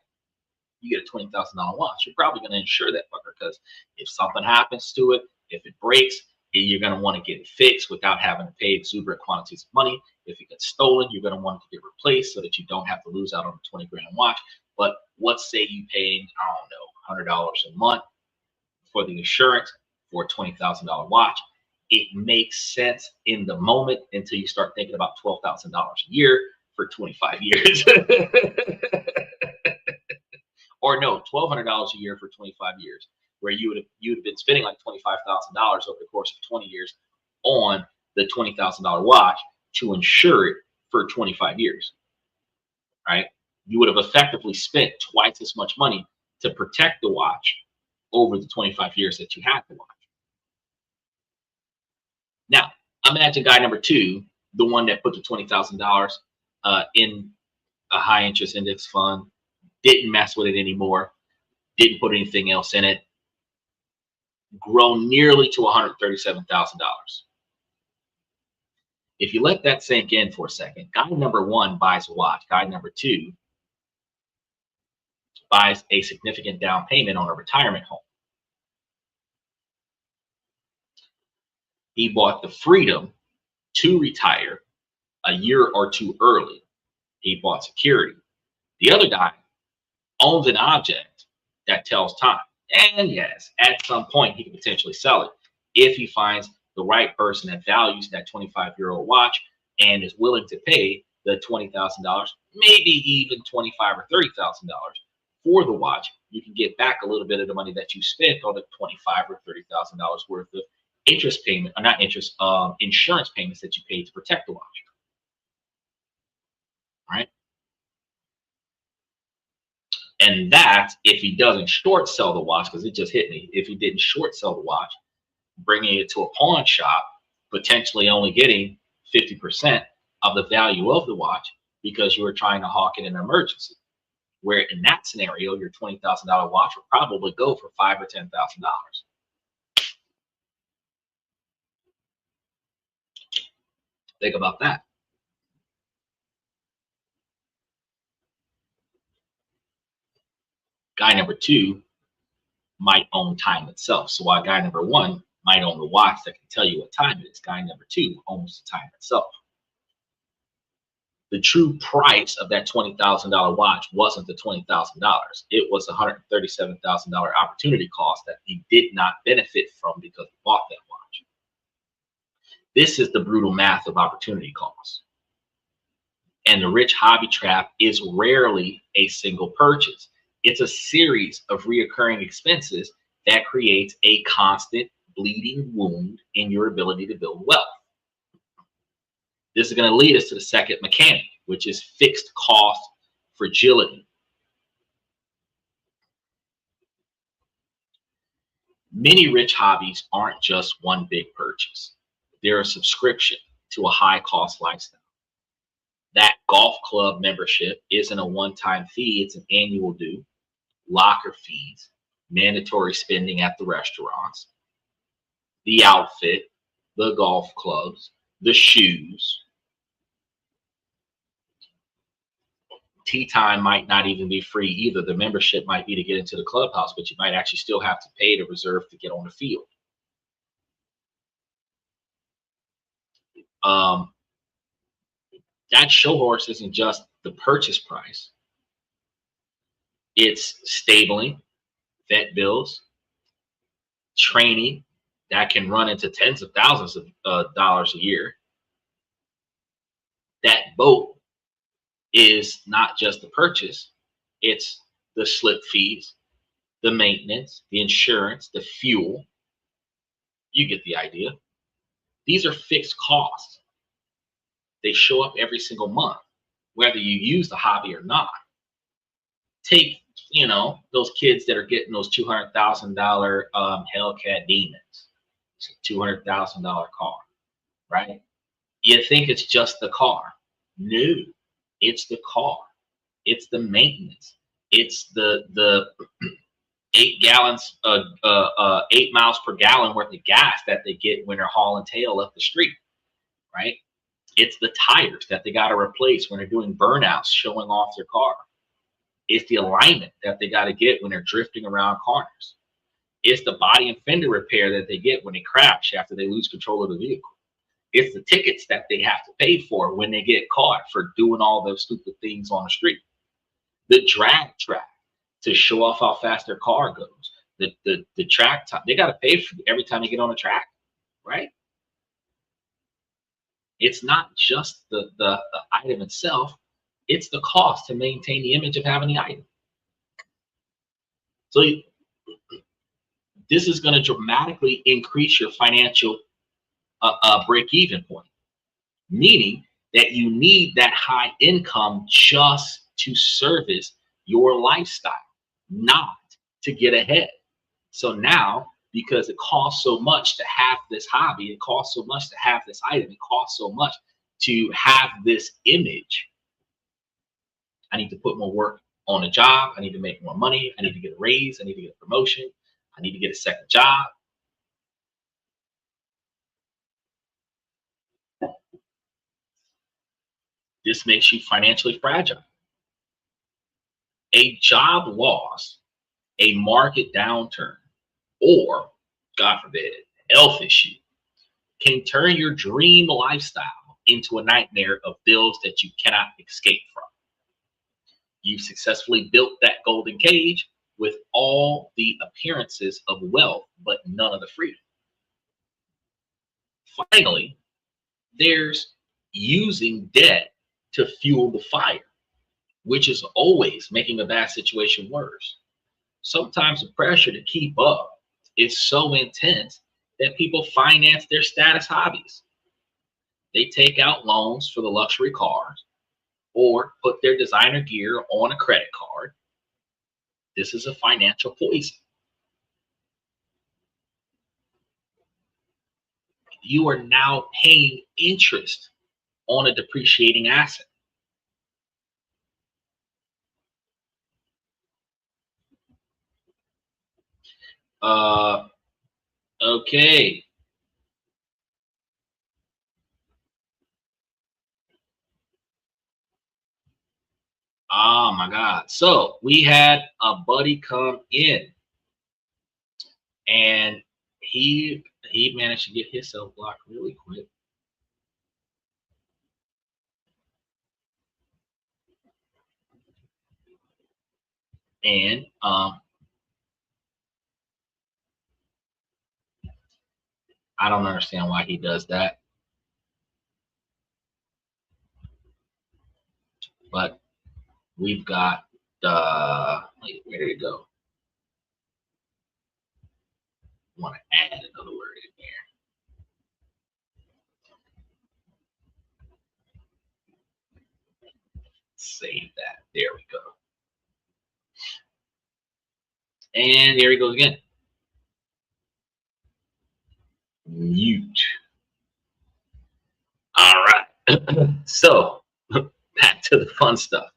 you get a $20,000 watch, you're probably going to insure that fucker, because if something happens to it, if it breaks, you're going to want to get it fixed without having to pay exuberant quantities of money. If it gets stolen, you're going to want it to get replaced so that you don't have to lose out on a 20 grand watch. But let's say you paying, I don't know, $100 a month for the insurance for a $20,000 watch. It makes sense in the moment until you start thinking about $12,000 a year for 25 years. Or no, $1,200 a year for 25 years, where you'd have been spending like $25,000 over the course of 20 years on the $20,000 watch to insure it for 25 years, right? You would have effectively spent twice as much money to protect the watch over the 25 years that you had the watch. Now, imagine guy number two, the one that put the $20,000 in a high interest index fund, didn't mess with it anymore, didn't put anything else in it, grown nearly to $137,000. If you let that sink in for a second, guy number one buys a watch. Guy number two buys a significant down payment on a retirement home. He bought the freedom to retire a year or two early. He bought security. The other guy owns an object that tells time. And yes, at some point he can potentially sell it if he finds the right person that values that 25-year-old watch and is willing to pay the $20,000, maybe even $25,000 or $30,000 for the watch. You can get back a little bit of the money that you spent on the $25,000 or $30,000 worth of interest payment, or not interest, insurance payments that you paid to protect the watch. Right? And that, if he doesn't short sell the watch, because it just hit me, if he didn't short sell the watch, bringing it to a pawn shop, potentially only getting 50% of the value of the watch because you were trying to hawk it in an emergency. Where in that scenario, your $20,000 watch would probably go for $5,000 or $10,000. Think about that. Guy number two might own time itself. So while guy number one might own the watch that can tell you what time it is, guy number two owns the time itself. The true price of that $20,000 watch wasn't the $20,000. It was a $137,000 opportunity cost that he did not benefit from because he bought that watch. This is the brutal math of opportunity cost. And the rich hobby trap is rarely a single purchase. It's a series of reoccurring expenses that creates a constant bleeding wound in your ability to build wealth. This is going to lead us to the second mechanic, which is fixed cost fragility. Many rich hobbies aren't just one big purchase. They're a subscription to a high cost lifestyle. That golf club membership isn't a one-time fee, it's an annual due. Locker fees, mandatory spending at the restaurants, the outfit, the golf clubs, the shoes. Tea time might not even be free either. The membership might be to get into the clubhouse, but you might actually still have to pay to reserve to get on the field. That show horse isn't just the purchase price. It's stabling, vet bills, training that can run into tens of thousands of dollars a year. That boat is not just the purchase, it's the slip fees, the maintenance, the insurance, the fuel. You get the idea. These are fixed costs. They show up every single month, whether you use the hobby or not. Take, those kids that are getting those $200,000 Hellcat Demons. It's a $200,000 car, right? You think it's just the car. No, it's the car. It's the maintenance. It's the 8 miles per gallon worth of gas that they get when they're hauling tail up the street, right? It's the tires that they got to replace when they're doing burnouts, showing off their car. It's the alignment that they got to get when they're drifting around corners. It's the body and fender repair that they get when they crash after they lose control of the vehicle. It's the tickets that they have to pay for when they get caught for doing all those stupid things on the street. The drag track to show off how fast their car goes. The track time, they got to pay for every time they get on the track, right? It's not just the item itself. It's the cost to maintain the image of having the item. So this is going to dramatically increase your financial break-even point, meaning that you need that high income just to service your lifestyle, not to get ahead. So now, because it costs so much to have this hobby, it costs so much to have this item, it costs so much to have this image, I need to put more work on a job. I need to make more money. I need to get a raise. I need to get a promotion. I need to get a second job. This makes you financially fragile. A job loss, a market downturn, or, God forbid, health issue can turn your dream lifestyle into a nightmare of bills that you cannot escape from. You've successfully built that golden cage with all the appearances of wealth, but none of the freedom. Finally, there's using debt to fuel the fire, which is always making a bad situation worse. Sometimes the pressure to keep up is so intense that people finance their status hobbies. They take out loans for the luxury cars or put their designer gear on a credit card. This is a financial poison. You are now paying interest on a depreciating asset. Okay. Oh my God. So we had a buddy come in and he managed to get himself blocked really quick. And I don't understand why he does that. But we've got where did it go? I want to add another word in there. Save that. There we go. And there he goes again. Mute. All right. So back to the fun stuff.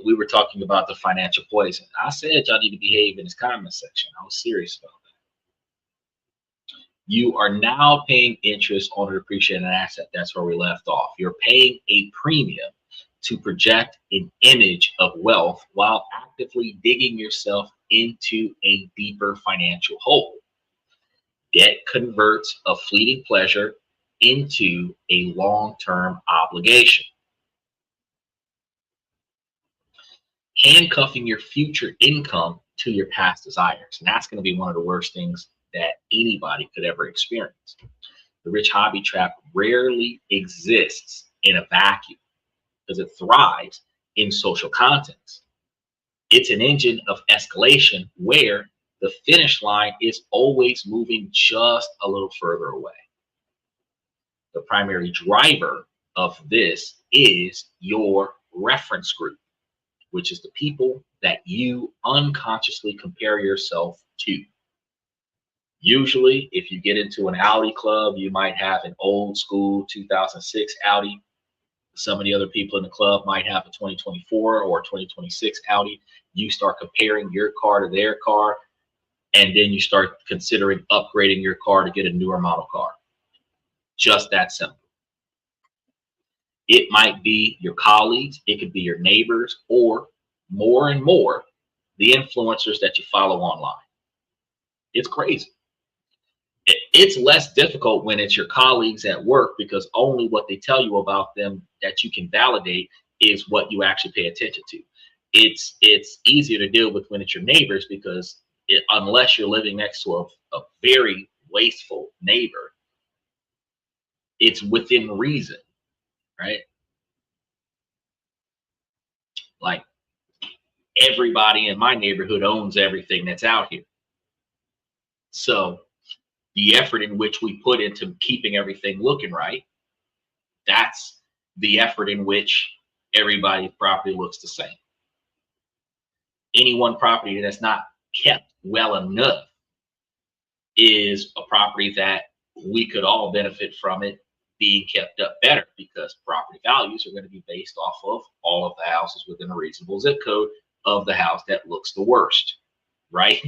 We were talking about the financial poison. I said y'all need to behave in this comment section. I was serious about that. You are now paying interest on a depreciating asset. That's where we left off. You're paying a premium to project an image of wealth while actively digging yourself into a deeper financial hole. Debt converts a fleeting pleasure into a long-term obligation. Handcuffing your future income to your past desires. And that's going to be one of the worst things that anybody could ever experience. The rich hobby trap rarely exists in a vacuum because it thrives in social context. It's an engine of escalation where the finish line is always moving just a little further away. The primary driver of this is your reference group, which is the people that you unconsciously compare yourself to. Usually, if you get into an Audi club, you might have an old school 2006 Audi. Some of the other people in the club might have a 2024 or 2026 Audi. You start comparing your car to their car, and then you start considering upgrading your car to get a newer model car. Just that simple. It might be your colleagues, it could be your neighbors, or more and more, the influencers that you follow online. It's crazy. It's less difficult when it's your colleagues at work because only what they tell you about them that you can validate is what you actually pay attention to. It's easier to deal with when it's your neighbors because unless you're living next to a very wasteful neighbor, it's within reason, right? Like everybody in my neighborhood owns everything that's out here. So the effort in which we put into keeping everything looking right, that's the effort in which everybody's property looks the same. Any one property that's not kept well enough is a property that we could all benefit from it being kept up better because property values are going to be based off of all of the houses within a reasonable zip code of the house that looks the worst, right?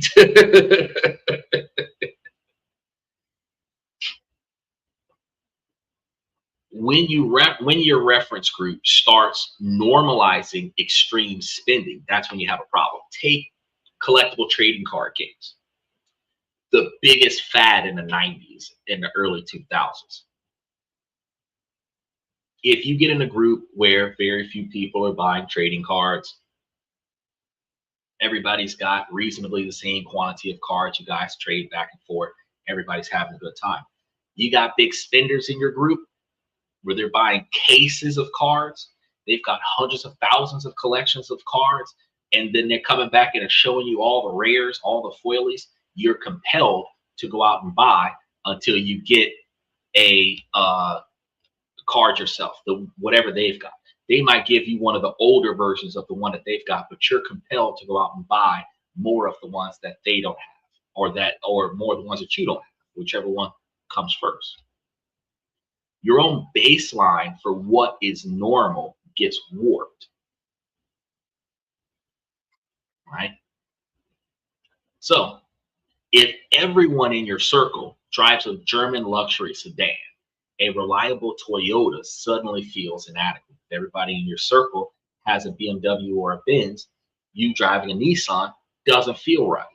When your reference group starts normalizing extreme spending, that's when you have a problem. Take collectible trading card games, the biggest fad in the 90s and the early 2000s. If you get in a group where very few people are buying trading cards, everybody's got reasonably the same quantity of cards, you guys trade back and forth, everybody's having a good time. You got big spenders in your group where they're buying cases of cards, they've got hundreds of thousands of collections of cards, and then they're coming back and showing you all the rares, all the foilies. You're compelled to go out and buy until you get a card yourself, whatever they've got. They might give you one of the older versions of the one that they've got, but you're compelled to go out and buy more of the ones that they don't have, or more of the ones that you don't have, whichever one comes first. Your own baseline for what is normal gets warped, right? So if everyone in your circle drives a German luxury sedan, a reliable Toyota suddenly feels inadequate. If everybody in your circle has a BMW or a Benz, you driving a Nissan doesn't feel right.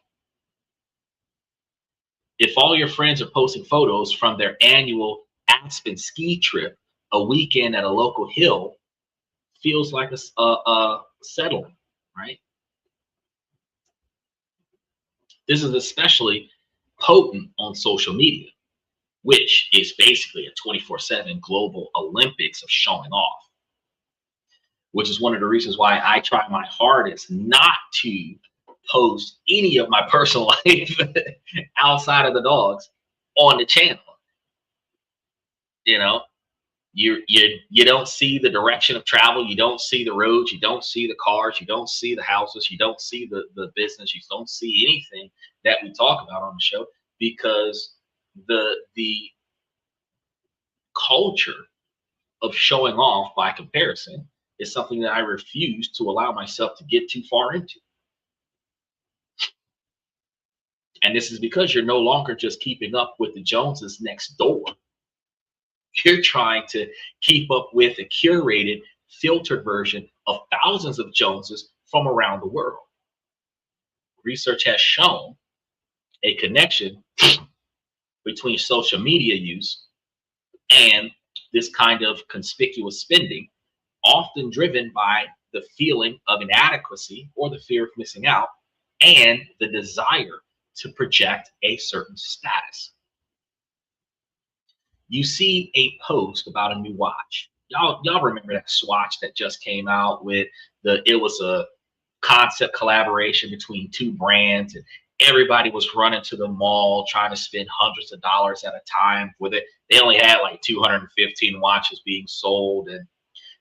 If all your friends are posting photos from their annual Aspen ski trip, a weekend at a local hill feels like a settling, right? This is especially potent on social media, which is basically a 24/7 global Olympics of showing off, which is one of the reasons why I try my hardest not to post any of my personal life outside of the dogs on the channel. You know, you don't see the direction of travel, you don't see the roads, you don't see the cars, you don't see the houses, you don't see the business, you don't see anything that we talk about on the show, because the culture of showing off by comparison is something that I refuse to allow myself to get too far into. And this is because you're no longer just keeping up with the Joneses next door. You're trying to keep up with a curated, filtered version of thousands of Joneses from around the world. Research has shown a connection between social media use and this kind of conspicuous spending, often driven by the feeling of inadequacy or the fear of missing out and the desire to project a certain status. You see a post about a new watch. Y'all remember that Swatch that just came out with it was a concept collaboration between two brands, and everybody was running to the mall trying to spend hundreds of dollars at a time with it. They only had like 215 watches being sold, and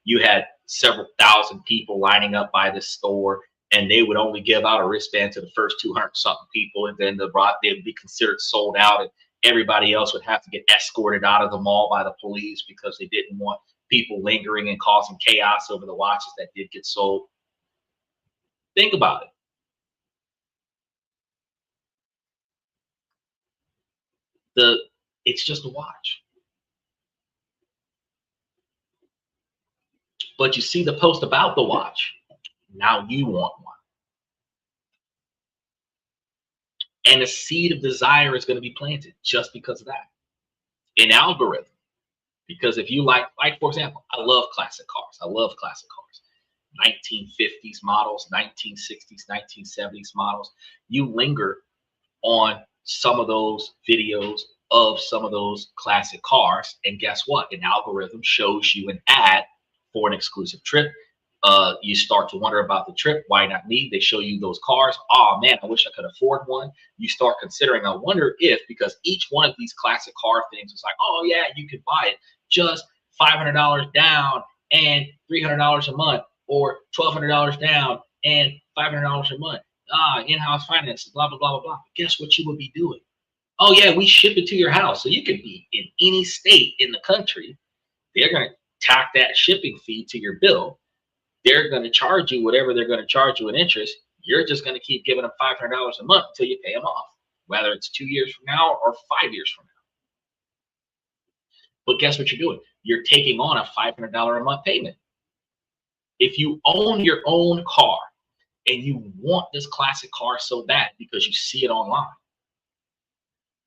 you had several thousand people lining up by this store, and they would only give out a wristband to the first 200 something people, and then they'd be considered sold out, and everybody else would have to get escorted out of the mall by the police because they didn't want people lingering and causing chaos over the watches that did get sold. Think about it. It's just a watch. But you see the post about the watch. Now you want one. And a seed of desire is going to be planted just because of that. An algorithm. Because if you like for example, I love classic cars. I love classic cars. 1950s models, 1960s, 1970s models. You linger on some of those videos of some of those classic cars, and guess what? An algorithm shows you an ad for an exclusive trip. You start to wonder about the trip. Why not me? They show you those cars. Oh man, I wish I could afford one. You start considering, I wonder if, because each one of these classic car things is like, oh yeah, you could buy it just $500 down and $300 a month, or $1,200 down and $500 a month. In-house finances, blah, blah, blah, blah, blah. But guess what you would be doing? Oh yeah, we ship it to your house. So you could be in any state in the country They're going to tack that shipping fee to your bill. They're going to charge you whatever they're going to charge you in interest. You're just going to keep giving them $500 a month until you pay them off, whether it's 2 years from now or 5 years from now. But guess what you're doing? You're taking on a $500 a month payment. If you own your own car and you want this classic car so bad because you see it online,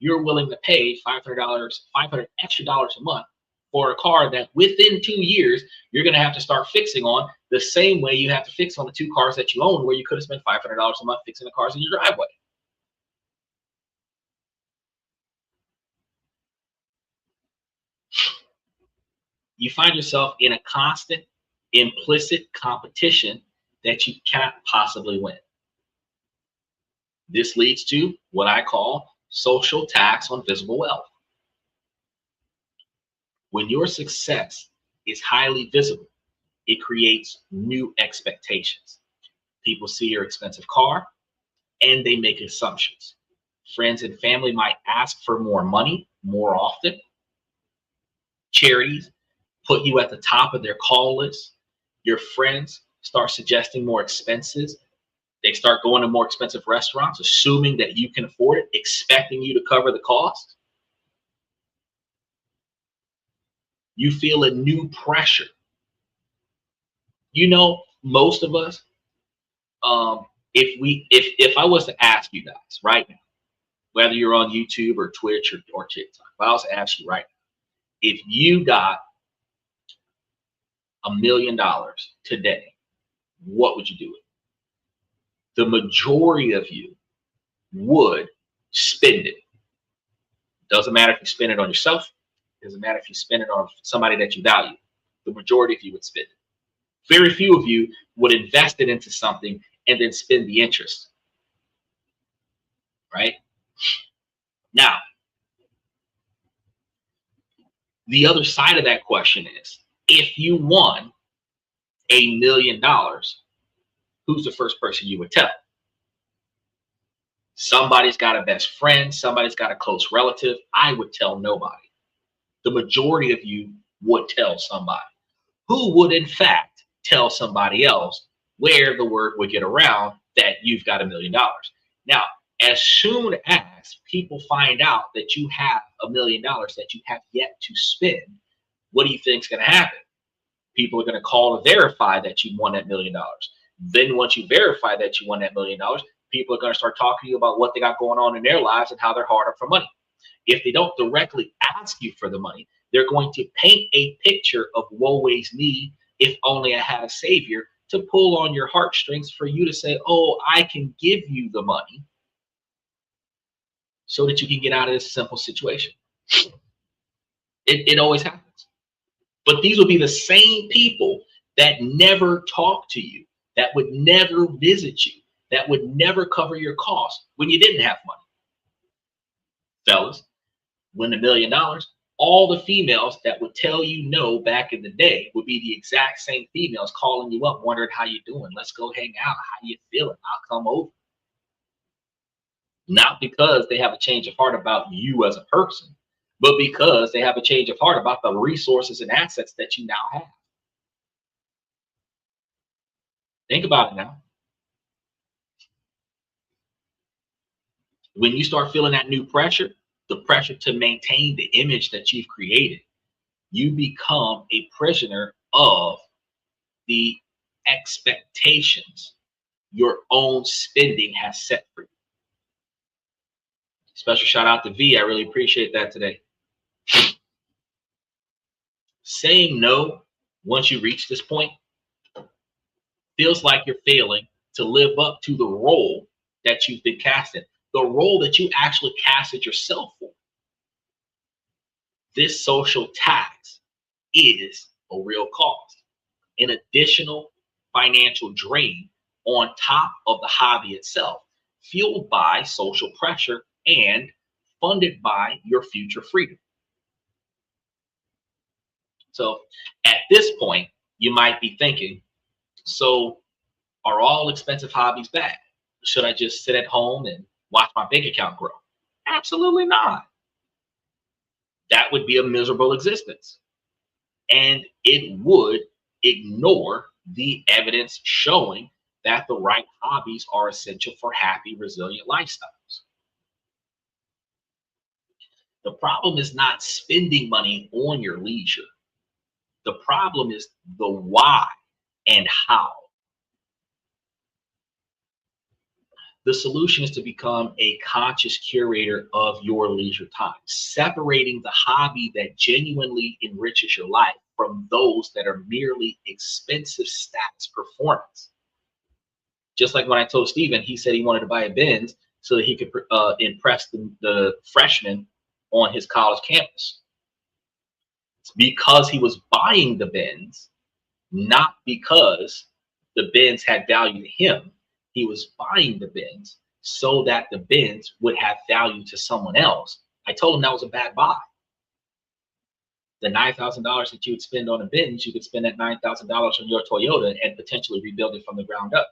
you're willing to pay $500 extra dollars a month for a car that within 2 years, you're going to have to start fixing on the same way you have to fix on the 2 cars that you own, where you could have spent $500 a month fixing the cars in your driveway. You find yourself in a constant, implicit competition that you cannot possibly win. This leads to what I call social tax on visible wealth. When your success is highly visible, it creates new expectations. People see your expensive car and they make assumptions. Friends and family might ask for more money more often. Charities put you at the top of their call list. Your friends start suggesting more expenses. They start going to more expensive restaurants, assuming that you can afford it, expecting you to cover the cost. You feel a new pressure. You know, most of us, if I was to ask you guys right now, whether you're on YouTube or Twitch or TikTok, if I was to ask you right now, if you got $1 million today, what would you do with it? The majority of you would spend it. Doesn't matter if you spend it on yourself. Doesn't matter if you spend it on somebody that you value. The majority of you would spend it. Very few of you would invest it into something and then spend the interest. Right? Now, the other side of that question is, if you won $1 million, who's the first person you would tell? Somebody's got a best friend, somebody's got a close relative. I would tell nobody. The majority of you would tell somebody, who would in fact tell somebody else, where the word would get around that you've got $1 million. Now, as soon as people find out that you have $1 million that you have yet to spend, what do you think is going to happen? People are going to call to verify that you won that $1 million. Then once you verify that you won that $1 million, people are going to start talking to you about what they got going on in their lives and how they're hard up for money. If they don't directly ask you for the money, they're going to paint a picture of woe is me, if only I had a savior, to pull on your heartstrings for you to say, oh, I can give you the money so that you can get out of this simple situation. It always happens. But these will be the same people that never talk to you, that would never visit you, that would never cover your costs when you didn't have money. Fellas, win $1 million, all the females that would tell you no back in the day would be the exact same females calling you up, wondering how you doing. Let's go hang out. How you feeling? I'll come over. Not because they have a change of heart about you as a person, but because they have a change of heart about the resources and assets that you now have. Think about it now. When you start feeling that new pressure, the pressure to maintain the image that you've created, you become a prisoner of the expectations your own spending has set for you. Special shout out to V. I really appreciate that today. Saying no once you reach this point feels like you're failing to live up to the role that you've been casted, the role that you actually casted yourself for. This social tax is a real cost, an additional financial drain on top of the hobby itself, fueled by social pressure and funded by your future freedom. So at this point, you might be thinking, so are all expensive hobbies bad? Should I just sit at home and watch my bank account grow? Absolutely not. That would be a miserable existence. and it would ignore the evidence showing that the right hobbies are essential for happy, resilient lifestyles. The problem is not spending money on your leisure. The problem is the why and how. The solution is to become a conscious curator of your leisure time, separating the hobby that genuinely enriches your life from those that are merely expensive stats performance. Just like when I told Steven, he said he wanted to buy a Benz so that he could impress the freshmen on his college campus. It's because he was buying the Benz, not because the Benz had value to him. He was buying the Benz so that the Benz would have value to someone else. I told him that was a bad buy. The $9,000 that you would spend on a Benz, you could spend that $9,000 on your Toyota and potentially rebuild it from the ground up.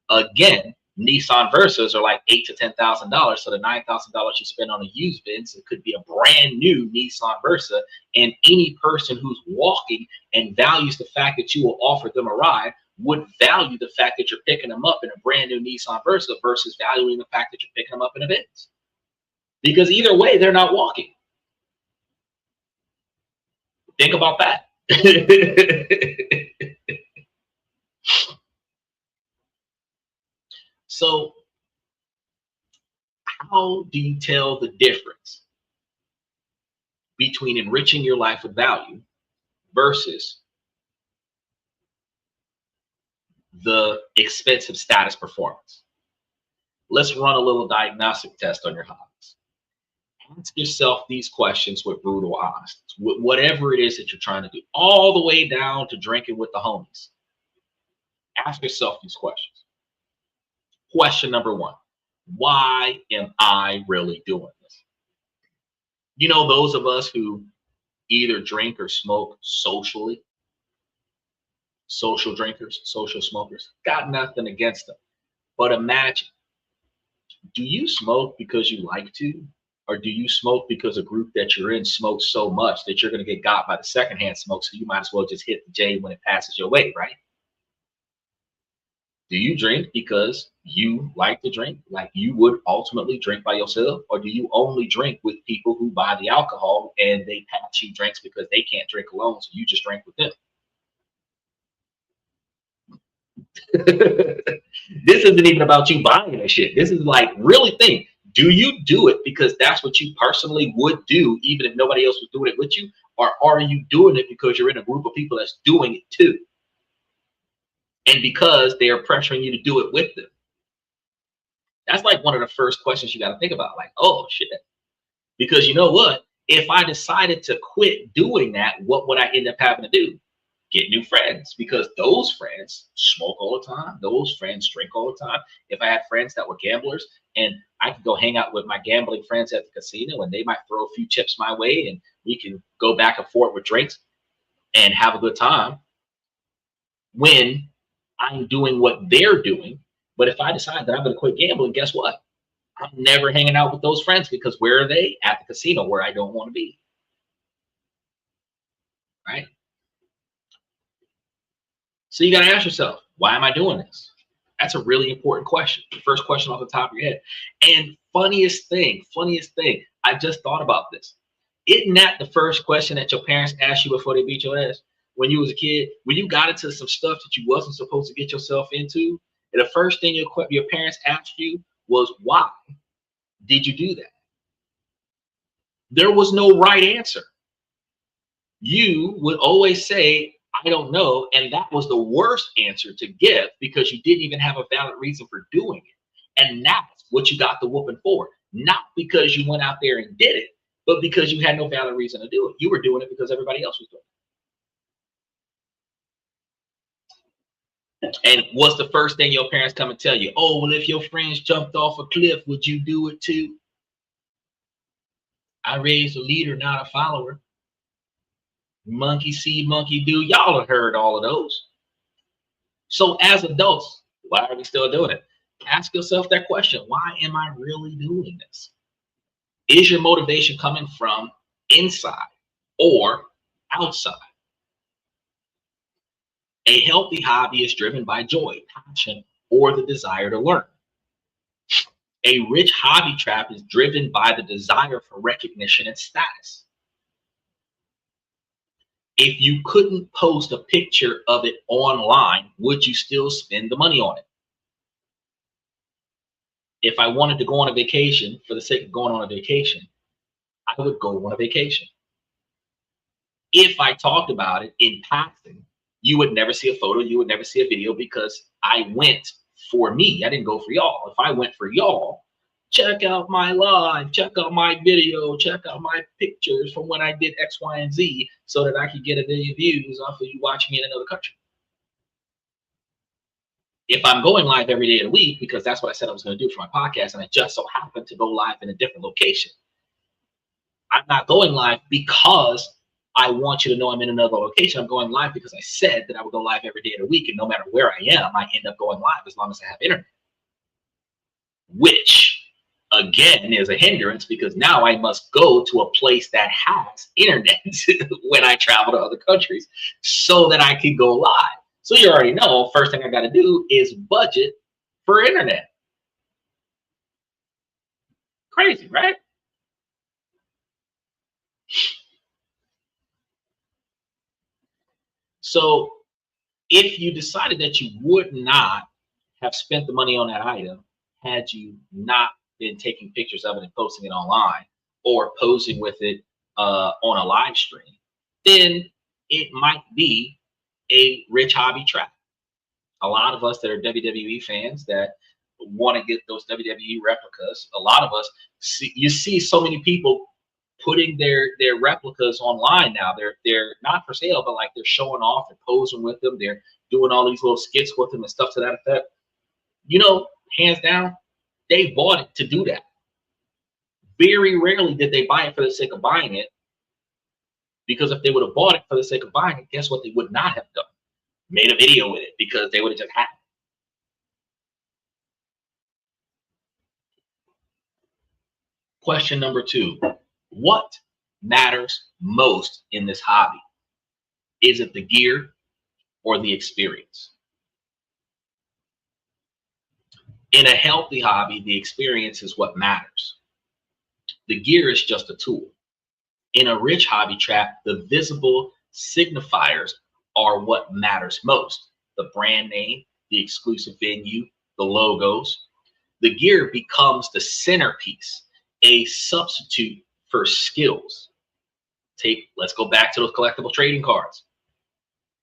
Again, Nissan Versas are like $8,000 to $10,000. So the $9,000 you spend on a used Benz, it could be a brand new Nissan Versa. And any person who's walking and values the fact that you will offer them a ride would value the fact that you're picking them up in a brand new Nissan Versa versus valuing the fact that you're picking them up in a Benz. Because either way, they're not walking. Think about that. So how do you tell the difference between enriching your life with value versus the expensive status performance? Let's run a little diagnostic test on your hobbies. Ask yourself these questions with brutal honesty, whatever it is that you're trying to do, all the way down to drinking with the homies. Ask yourself these questions. Question number one, why am I really doing this? You know, those of us who either drink or smoke socially, social drinkers, social smokers, got nothing against them. But imagine, do you smoke because you like to? Or do you smoke because a group that you're in smokes so much that you're going to get got by the secondhand smoke, so you might as well just hit the J when it passes your way, right? Do you drink because you like to drink, like you would ultimately drink by yourself? Or do you only drink with people who buy the alcohol and they pass you drinks because they can't drink alone, so you just drink with them? This isn't even about you buying that shit. This is like, really think, do you do it because that's what you personally would do, even if nobody else was doing it with you? Or are you doing it because you're in a group of people that's doing it too? And because they are pressuring you to do it with them? That's like one of the first questions you got to think about. Like, oh shit. Because you know what? If I decided to quit doing that, what would I end up having to do? Get new friends, because those friends smoke all the time. Those friends drink all the time. If I had friends that were gamblers and I could go hang out with my gambling friends at the casino and they might throw a few chips my way and we can go back and forth with drinks and have a good time when I'm doing what they're doing. But if I decide that I'm going to quit gambling, guess what? I'm never hanging out with those friends, because where are they? At the casino, where I don't want to be. Right? So you got to ask yourself, why am I doing this? That's a really important question. The first question off the top of your head. And funniest thing, I just thought about this. Isn't that the first question that your parents asked you before they beat your ass? When you was a kid, when you got into some stuff that you wasn't supposed to get yourself into, and the first thing your parents asked you was, why did you do that? There was no right answer. You would always say, I don't know. And that was the worst answer to give, because you didn't even have a valid reason for doing it. And that's what you got the whooping for. Not because you went out there and did it, but because you had no valid reason to do it. You were doing it because everybody else was doing it. And what's the first thing your parents come and tell you? Oh, well, if your friends jumped off a cliff, would you do it too? I raised a leader, not a follower. Monkey see, monkey do. Y'all have heard all of those. So as adults, why are we still doing it? Ask yourself that question. Why am I really doing this? Is your motivation coming from inside or outside? A healthy hobby is driven by joy, passion, or the desire to learn. A rich hobby trap is driven by the desire for recognition and status. If you couldn't post a picture of it online, would you still spend the money on it? If I wanted to go on a vacation for the sake of going on a vacation, I would go on a vacation. If I talked about it in passing, you would never see a photo, you would never see a video, because I went for me. I didn't go for y'all. If I went for y'all, check out my live, check out my video, check out my pictures from when I did X, Y, and Z, so that I could get a million views off of you watching me in another country. If I'm going live every day of the week, because that's what I said I was going to do for my podcast, and I just so happened to go live in a different location, I'm not going live because I want you to know I'm in another location. I'm going live because I said that I would go live every day of the week, and no matter where I am, I end up going live as long as I have internet. Which, again, is a hindrance, because now I must go to a place that has internet when I travel to other countries so that I can go live. So you already know, first thing I got to do is budget for internet. Crazy, right? So if you decided that you would not have spent the money on that item had you not been taking pictures of it and posting it online, or posing with it on a live stream, then it might be a rich hobby trap. A lot of us that are WWE fans that want to get those WWE replicas, a lot of us you see so many people putting their replicas online now. They're not for sale, but like they're showing off and posing with them. They're doing all these little skits with them and stuff to that effect. You know, hands down, they bought it to do that. Very rarely did they buy it for the sake of buying it, because if they would have bought it for the sake of buying it, guess what they would not have done? Made a video with it, because they would have just had it. Question number 2. What matters most in this hobby? Is it the gear or the experience? In a healthy hobby, the experience is what matters. The gear is just a tool. In a rich hobby trap, the visible signifiers are what matters most. The brand name, the exclusive venue, the logos. The gear becomes the centerpiece, a substitute for skills. Let's go back to those collectible trading cards.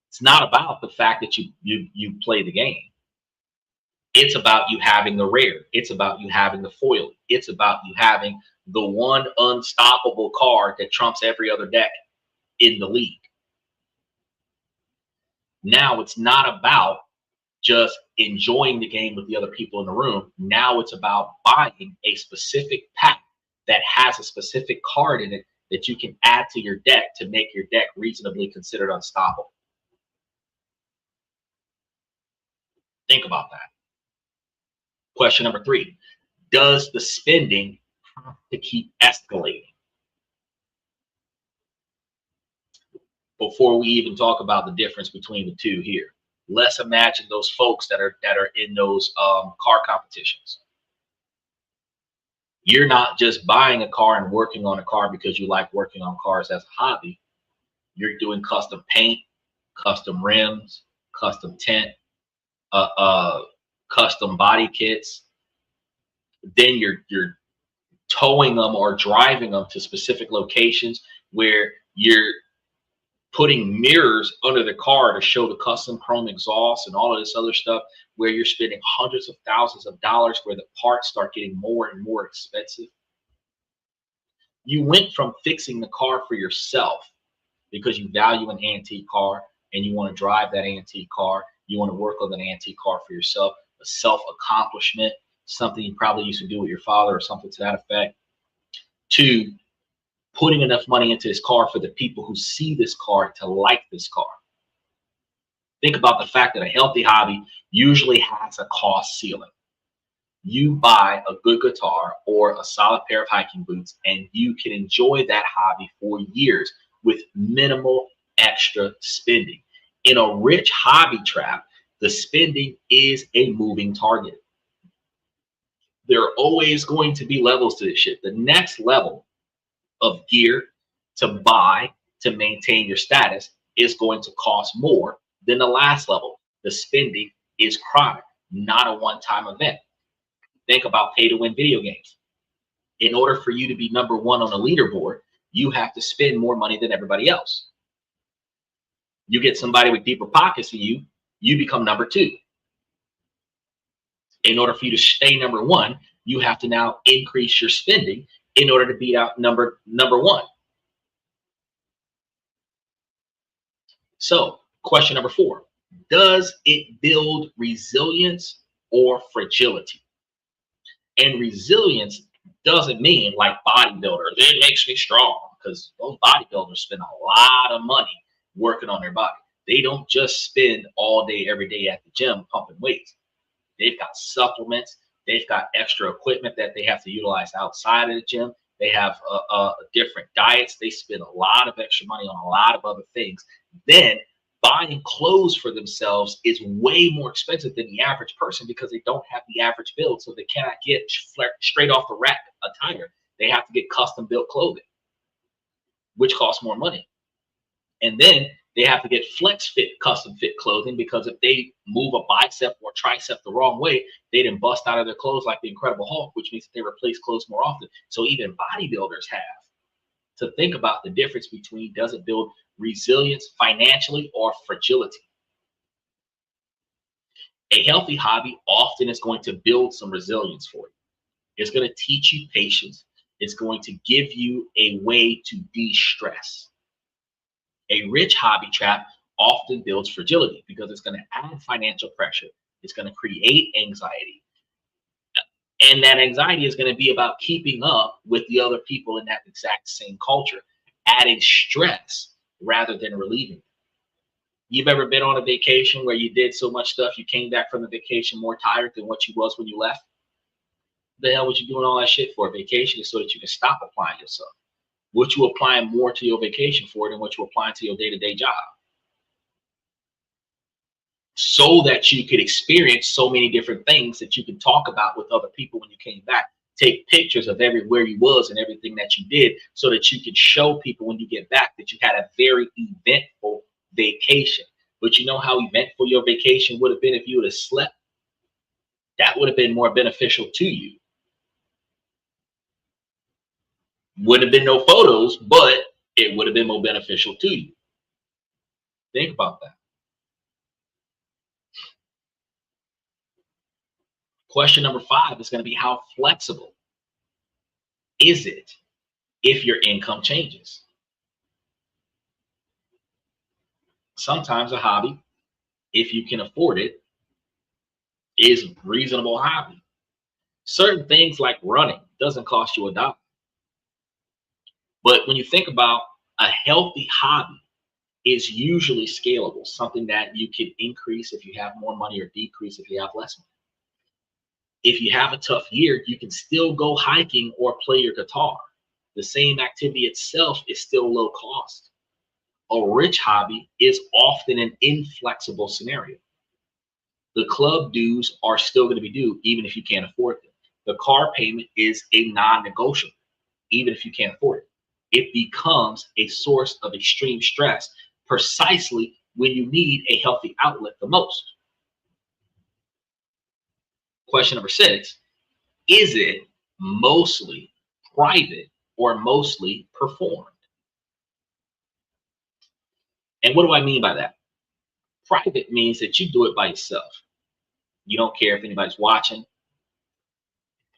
It's not about the fact that you play the game. It's about you having the rare. It's about you having the foil. It's about you having the one unstoppable card that trumps every other deck in the league. Now it's not about just enjoying the game with the other people in the room. Now it's about buying a specific pack that has a specific card in it that you can add to your deck to make your deck reasonably considered unstoppable. Think about that. Question number 3. Does the spending have to keep escalating? Before we even talk about the difference between the two here, let's imagine those folks that are in those car competitions. You're not just buying a car and working on a car because you like working on cars as a hobby. You're doing custom paint, custom rims, custom tint, custom body kits. Then you're towing them or driving them to specific locations where you're putting mirrors under the car to show the custom chrome exhaust and all of this other stuff, where you're spending hundreds of thousands of dollars, where the parts start getting more and more expensive. You went from fixing the car for yourself because you value an antique car and you want to drive that antique car. You want to work on an antique car for yourself, a self-accomplishment, something you probably used to do with your father or something to that effect, to putting enough money into this car for the people who see this car to like this car. Think about the fact that a healthy hobby usually has a cost ceiling. You buy a good guitar or a solid pair of hiking boots, and you can enjoy that hobby for years with minimal extra spending. In a rich hobby trap, the spending is a moving target. There are always going to be levels to this shit. The next level of gear to buy to maintain your status is going to cost more than the last level. The spending is chronic, not a one-time event. Think about pay-to-win video games. In order for you to be number one on the leaderboard, you have to spend more money than everybody else. You get somebody with deeper pockets than you, you become number two. In order for you to stay number one, you have to now increase your spending in order to beat out number one. So, question number 4, does it build resilience or fragility? And resilience doesn't mean like bodybuilders, it makes me strong, because those bodybuilders spend a lot of money working on their body. They don't just spend all day, every day at the gym pumping weights. They've got supplements. They've got extra equipment that they have to utilize outside of the gym. They have different diets. They spend a lot of extra money on a lot of other things. Then buying clothes for themselves is way more expensive than the average person, because they don't have the average build. So they cannot get straight off the rack attire. They have to get custom built clothing, which costs more money. And then they have to get flex fit, custom fit clothing, because if they move a bicep or tricep the wrong way, they didn't bust out of their clothes like the Incredible Hulk, which means that they replace clothes more often. So even bodybuilders have to think about the difference between, does it build resilience financially or fragility? A healthy hobby often is going to build some resilience for you. It's going to teach you patience. It's going to give you a way to de-stress. A rich hobby trap often builds fragility, because it's going to add financial pressure. It's going to create anxiety. And that anxiety is going to be about keeping up with the other people in that exact same culture, adding stress rather than relieving it. You've ever been on a vacation where you did so much stuff, you came back from the vacation more tired than what you was when you left? The hell was you doing all that shit for? A vacation is so that you can stop applying yourself. What you applying more to your vacation for than what you applying to your day-to-day job, so that you could experience so many different things that you can talk about with other people when you came back. Take pictures of everywhere you was and everything that you did, so that you can show people when you get back that you had a very eventful vacation. But you know how eventful your vacation would have been if you would have slept? That would have been more beneficial to you. Wouldn't have been no photos, but it would have been more beneficial to you. Think about that. Question number 5 is going to be, how flexible is it if your income changes? Sometimes a hobby, if you can afford it, is a reasonable hobby. Certain things like running doesn't cost you a dollar. But when you think about a healthy hobby, is usually scalable, something that you can increase if you have more money, or decrease if you have less money. If you have a tough year, you can still go hiking or play your guitar. The same activity itself is still low cost. A rich hobby is often an inflexible scenario. The club dues are still going to be due, even if you can't afford them. The car payment is a non-negotiable, even if you can't afford it. It becomes a source of extreme stress precisely when you need a healthy outlet the most. Question number 6, is it mostly private or mostly performed? And what do I mean by that? Private means that you do it by yourself. You don't care if anybody's watching.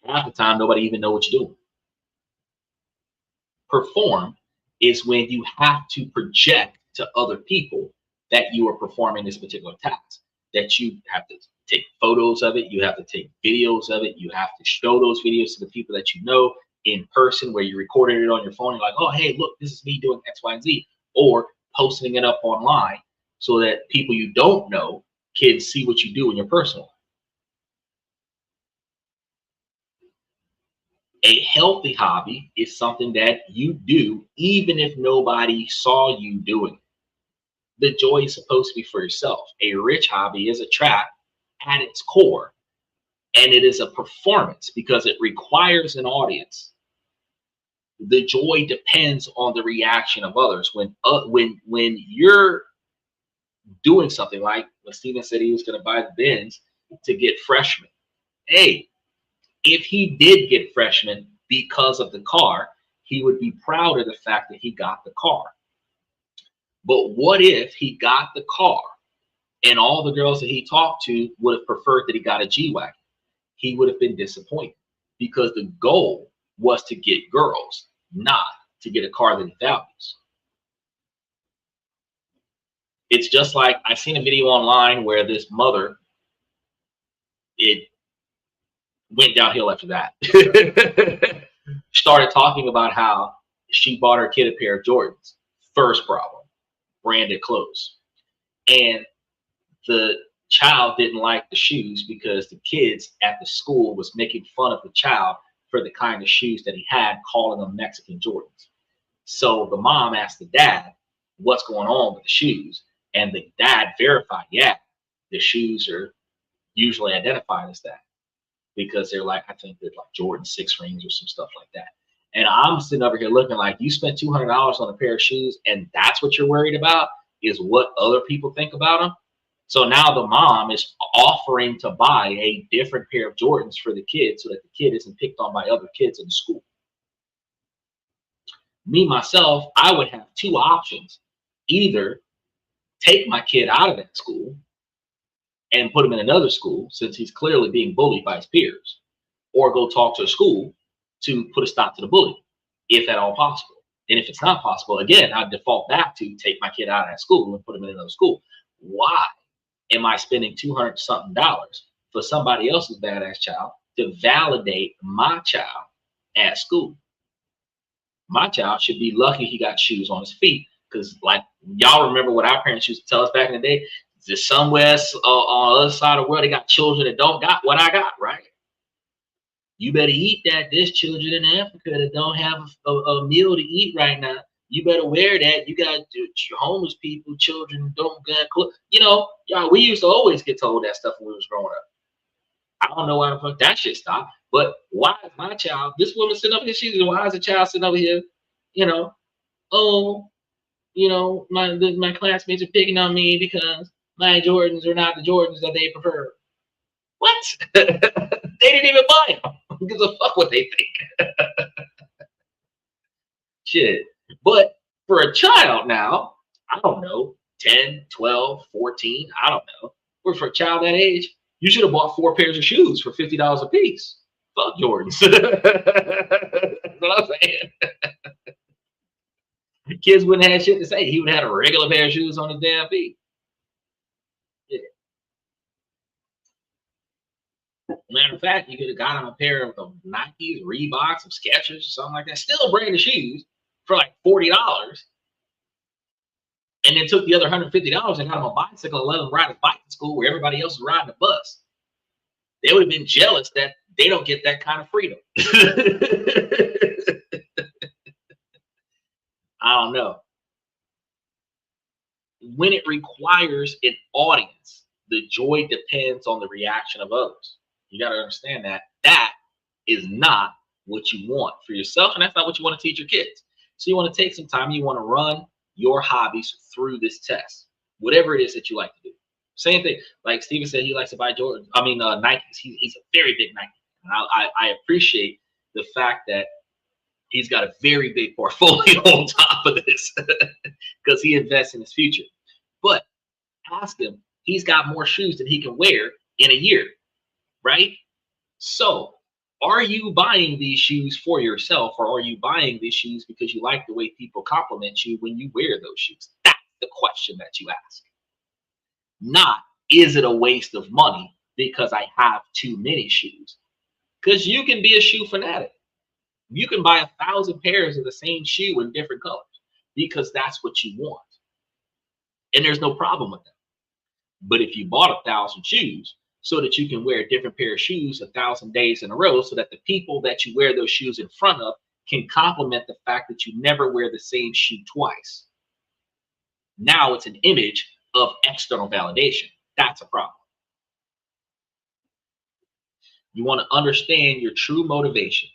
Half the time, nobody even know what you're doing. Perform is when you have to project to other people that you are performing this particular task, that you have to take photos of it, you have to take videos of it, you have to show those videos to the people that you know in person, where you recorded it on your phone. You're like, oh, hey, look, this is me doing X, Y, and Z, or posting it up online so that people you don't know can see what you do in your personal life. A healthy hobby is something that you do even if nobody saw you doing it. The joy is supposed to be for yourself. A rich hobby is a trap at its core, and it is a performance because it requires an audience. The joy depends on the reaction of others. When you're doing something like when Steven said he was going to buy the Benz to get freshmen. Hey, if he did get freshmen because of the car, he would be proud of the fact that he got the car. But what if he got the car and all the girls that he talked to would have preferred that he got a G-Wagon? He would have been disappointed because the goal was to get girls, not to get a car that he values. It's just like I seen a video online where this mother, it went downhill after that. Started talking about how she bought her kid a pair of Jordans. First problem, branded clothes. And the child didn't like the shoes because the kids at the school was making fun of the child for the kind of shoes that he had, calling them Mexican Jordans. So the mom asked the dad, what's going on with the shoes? And the dad verified, yeah, the shoes are usually identified as that because they're like, I think they're like Jordan 6 rings or some stuff like that. And I'm sitting over here looking like, you spent $200 on a pair of shoes and that's what you're worried about is what other people think about them. So now the mom is offering to buy a different pair of Jordans for the kid so that the kid isn't picked on by other kids in the school. Me, myself, I would have two options. Either take my kid out of that school and put him in another school since he's clearly being bullied by his peers, or go talk to a school to put a stop to the bullying, if at all possible. And if it's not possible, again, I'd default back to take my kid out of that school and put him in another school. Why am I spending $200 something for somebody else's badass child to validate my child at school? My child should be lucky he got shoes on his feet, because like y'all remember what our parents used to tell us back in the day, there's somewhere on the other side of the world they got children that don't got what I got, right? You better eat that. There's children in Africa that don't have a meal to eat right now. You better wear that. You got homeless people, children don't got clothes. You know, y'all, we used to always get told that stuff when we was growing up. I don't know why the fuck that shit stopped. But why is my child, this woman sitting up here, she's why is the child sitting over here, you know, oh, you know, my classmates are picking on me because my Jordans are not the Jordans that they prefer. What? They didn't even buy them. Who gives a fuck what they think? Shit. But for a child now, I don't know, 10, 12, 14, I don't know. But for a child that age, you should have bought 4 pairs of shoes for $50 a piece. Fuck Jordans. That's what I'm saying. Kids wouldn't have shit to say. He would have had a regular pair of shoes on his damn feet. Yeah. Matter of fact, you could have got him a pair of Nikes, Reeboks, some Skechers, or something like that. Still branded shoes for like $40. And then took the other $150 and got him a bicycle and let him ride his bike to school where everybody else is riding a bus. They would have been jealous that they don't get that kind of freedom. I don't know. When it requires an audience, the joy depends on the reaction of others. You got to understand that that is not what you want for yourself, and that's not what you want to teach your kids. So you want to take some time, you want to run your hobbies through this test, whatever it is that you like to do. Same thing, like Steven said, he likes to buy Jordan. I mean, Nikes. He's a very big Nike. And I appreciate the fact that he's got a very big portfolio on top of this because he invests in his future. But ask him, he's got more shoes than he can wear in a year, right? So are you buying these shoes for yourself, or are you buying these shoes because you like the way people compliment you when you wear those shoes? That's the question that you ask. Not, is it a waste of money because I have too many shoes? Because you can be a shoe fanatic. You can buy 1,000 pairs of the same shoe in different colors because that's what you want. And there's no problem with that. But if you bought 1,000 shoes so that you can wear a different pair of shoes 1,000 days in a row, so that the people that you wear those shoes in front of can compliment the fact that you never wear the same shoe twice, Now it's an image of external validation. That's a problem. You want to understand your true motivation.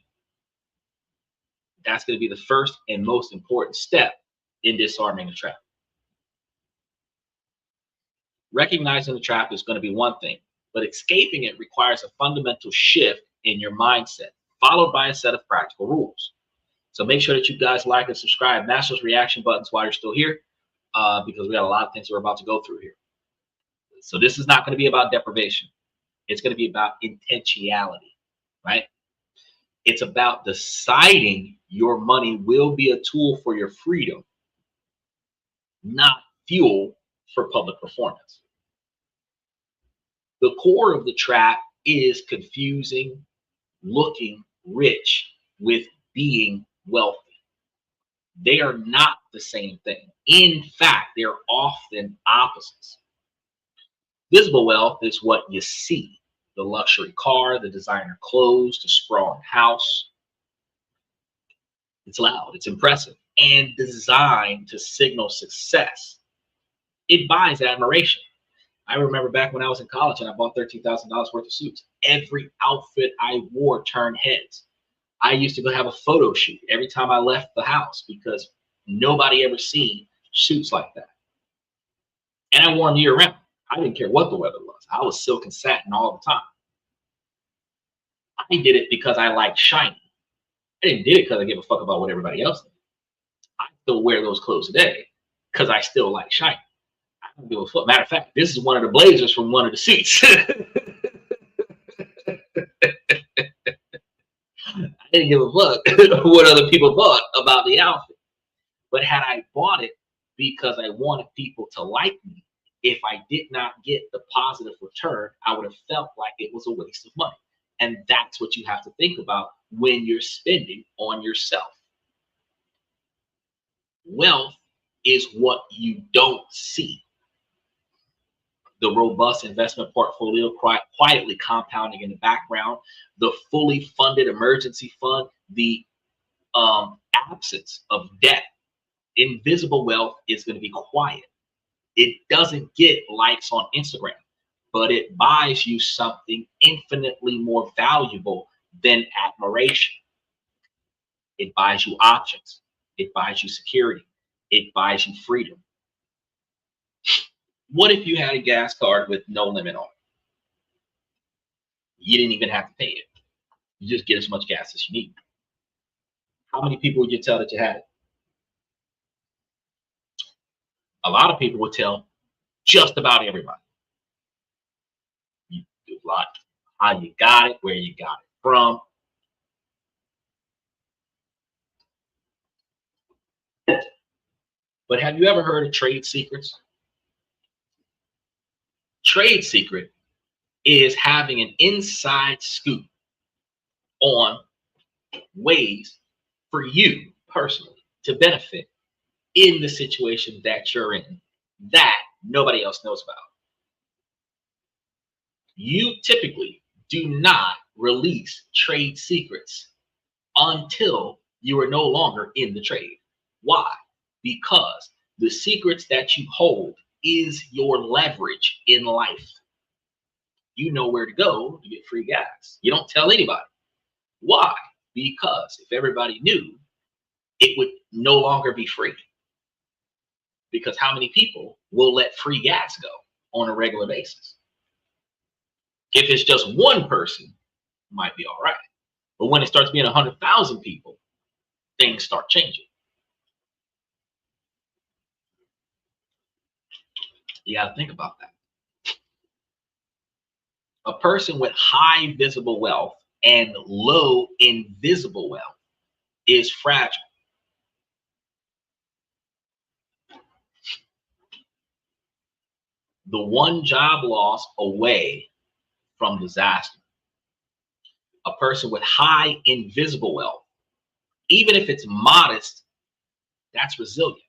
That's going to be the first and most important step in disarming the trap. Recognizing the trap is going to be one thing, but escaping it requires a fundamental shift in your mindset, followed by a set of practical rules. So make sure that you guys like and subscribe, mash those reaction buttons while you're still here, because we got a lot of things we're about to go through here. So this is not going to be about deprivation. It's going to be about intentionality, right? It's about deciding your money will be a tool for your freedom, not fuel for public performance. The core of the trap is confusing looking rich with being wealthy. They are not the same thing. In fact, they're often opposites. Visible wealth is what you see: the luxury car, the designer clothes, the sprawling house. It's loud, it's impressive, and designed to signal success. It buys admiration. I remember back when I was in college and I bought $13,000 worth of suits. Every outfit I wore turned heads. I used to go have a photo shoot every time I left the house because nobody ever seen suits like that. And I wore them year round. I didn't care what the weather was. I was silk and satin all the time. I did it because I liked shiny. I didn't did it because I give a fuck about what everybody else did. I still wear those clothes today because I still like shiny. I don't give a fuck. Matter of fact, this is one of the blazers from one of the suits. I didn't give a fuck what other people thought about the outfit. But had I bought it because I wanted people to like me, if I did not get the positive return, I would have felt like it was a waste of money. And that's what you have to think about when you're spending on yourself. Wealth is what you don't see. The robust investment portfolio quietly compounding in the background, the fully funded emergency fund, the absence of debt. Invisible wealth is going to be quiet. It doesn't get likes on Instagram, but it buys you something infinitely more valuable than admiration. It buys you options. It buys you security. It buys you freedom. What if you had a gas card with no limit on it? You didn't even have to pay it. You just get as much gas as you need. How many people would you tell that you had it? A lot of people would tell just about everybody. You do a lot, how you got it, where you got it from. But have you ever heard of trade secrets? Trade secret is having an inside scoop on ways for you personally to benefit in the situation that you're in that nobody else knows about. You typically do not release trade secrets until you are no longer in the trade. Why? Because the secrets that you hold is your leverage in life. You know where to go to get free gas. You don't tell anybody. Why? Because if everybody knew, it would no longer be free. Because how many people will let free gas go on a regular basis? If it's just one person, it might be all right. But when it starts being 100,000 people, things start changing. You got to think about that. A person with high visible wealth and low invisible wealth is fragile. The one job loss away from disaster. A person with high invisible wealth, even if it's modest, that's resilient.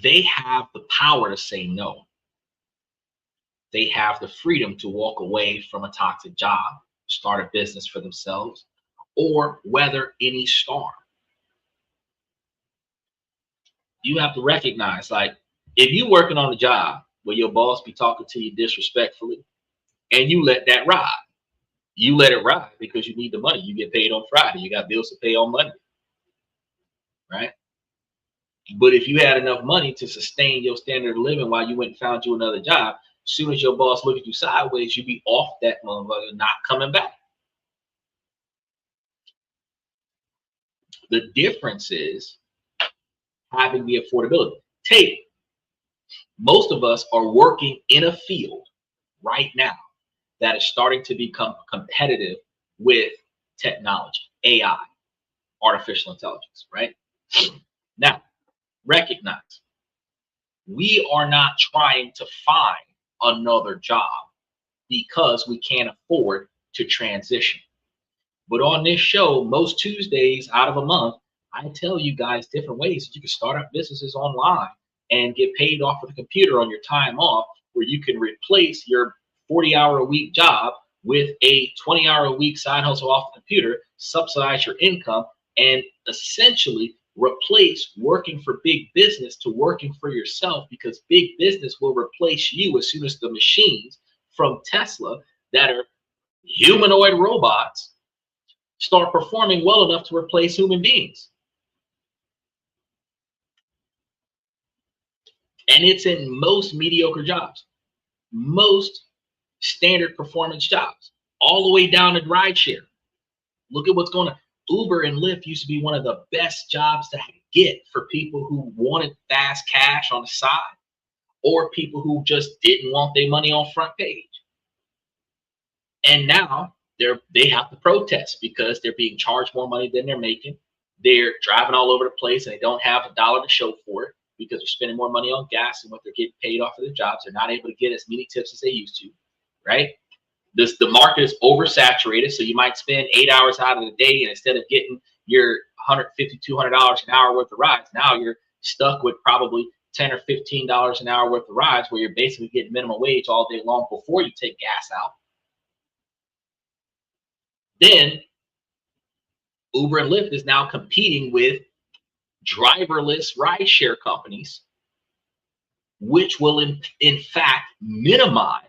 They have the power to say no. They have the freedom to walk away from a toxic job, start a business for themselves, or weather any storm. You have to recognize, like, if you working on a job where your boss be talking to you disrespectfully and you let that ride, you let it ride because you need the money. You get paid on Friday. You got bills to pay on Monday, right? But if you had enough money to sustain your standard of living while you went and found you another job, as soon as your boss look at you sideways, you be off that motherfucker, not coming back. The difference is having the affordability. Take, most of us are working in a field right now that is starting to become competitive with technology, AI, artificial intelligence, right? Now, recognize we are not trying to find another job because we can't afford to transition. But on this show, most Tuesdays out of a month, I tell you guys different ways that you can start up businesses online and get paid off of the computer on your time off, where you can replace your 40-hour-a-week job with a 20-hour-a-week side hustle off the computer, subsidize your income, and essentially replace working for big business to working for yourself, because big business will replace you as soon as the machines from Tesla that are humanoid robots start performing well enough to replace human beings. And it's in most mediocre jobs, most standard performance jobs, all the way down to rideshare. Look at what's going on. Uber and Lyft used to be one of the best jobs to get for people who wanted fast cash on the side, or people who just didn't want their money on front page. And now they have to protest because they're being charged more money than they're making. They're driving all over the place and they don't have a dollar to show for it because they're spending more money on gas than what they're getting paid off of their jobs. They're not able to get as many tips as they used to, right? The market is oversaturated, so you might spend 8 hours out of the day, and instead of getting your $150, $200 an hour worth of rides, now you're stuck with probably $10 or $15 an hour worth of rides, where you're basically getting minimum wage all day long before you take gas out. Then Uber and Lyft is now competing with driverless rideshare companies, which will in fact minimize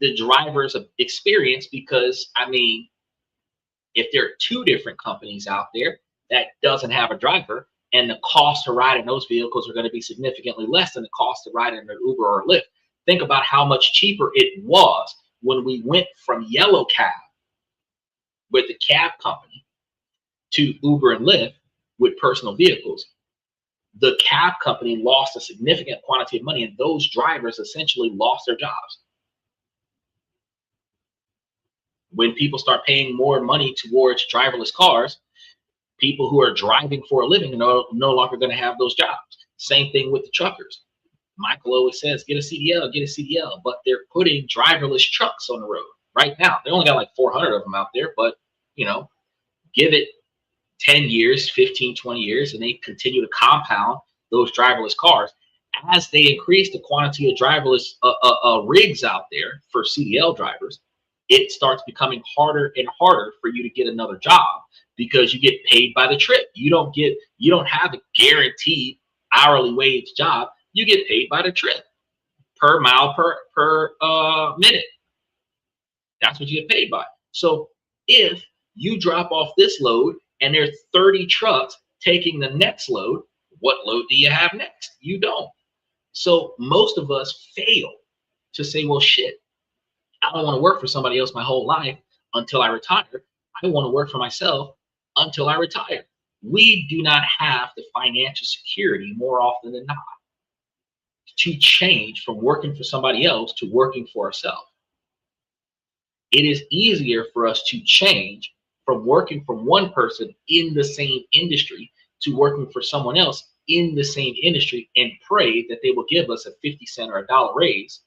the driver's experience, because I mean, if there are two different companies out there that doesn't have a driver, and the cost to ride in those vehicles are going to be significantly less than the cost to ride in an Uber or Lyft. Think about how much cheaper it was when we went from yellow cab with the cab company to Uber and Lyft with personal vehicles. The cab company lost a significant quantity of money, and those drivers essentially lost their jobs. When people start paying more money towards driverless cars, people who are driving for a living are no longer going to have those jobs. Same thing with the truckers. Michael always says, get a CDL, get a CDL, but they're putting driverless trucks on the road right now. They only got like 400 of them out there, but you know, give it 10 years, 15, 20 years, and they continue to compound those driverless cars. As they increase the quantity of driverless rigs out there for CDL drivers, it starts becoming harder and harder for you to get another job, because you get paid by the trip. You don't have a guaranteed hourly wage job. You get paid by the trip, per mile, per minute. That's what you get paid by. So if you drop off this load and there's 30 trucks taking the next load, what load do you have next? You don't. So most of us fail to say, well, shit, I don't want to work for somebody else my whole life until I retire. I want to work for myself until I retire. We do not have the financial security, more often than not, to change from working for somebody else to working for ourselves. It is easier for us to change from working for one person in the same industry to working for someone else in the same industry and pray that they will give us a 50-cent or a dollar raise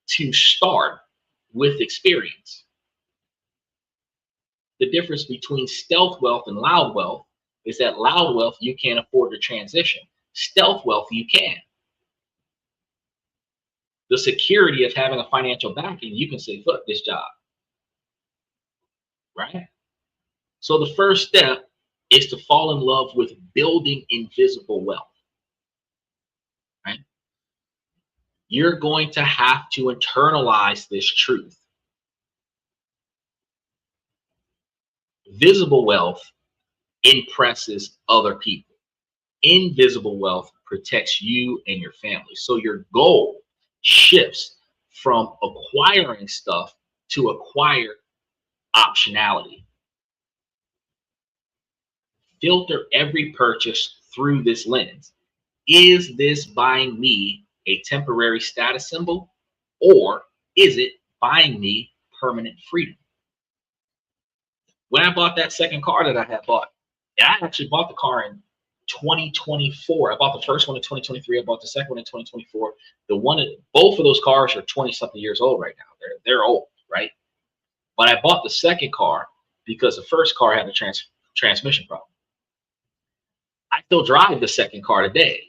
to start with experience. The difference between stealth wealth and loud wealth is that loud wealth, you can't afford to transition. Stealth wealth, you can. The security of having a financial backing, you can say, fuck this job, right? So the first step is to fall in love with building invisible wealth. You're going to have to internalize this truth. Visible wealth impresses other people. Invisible wealth protects you and your family. So your goal shifts from acquiring stuff to acquire optionality. Filter every purchase through this lens. Is this buying me a temporary status symbol, or is it buying me permanent freedom? When I bought that second car that I had bought, and I actually bought the car in 2024. I bought the first one in 2023. I bought the second one in 2024. Both of those cars are 20 something years old right now. They're old, right? But I bought the second car because the first car had a transmission problem. I still drive the second car today.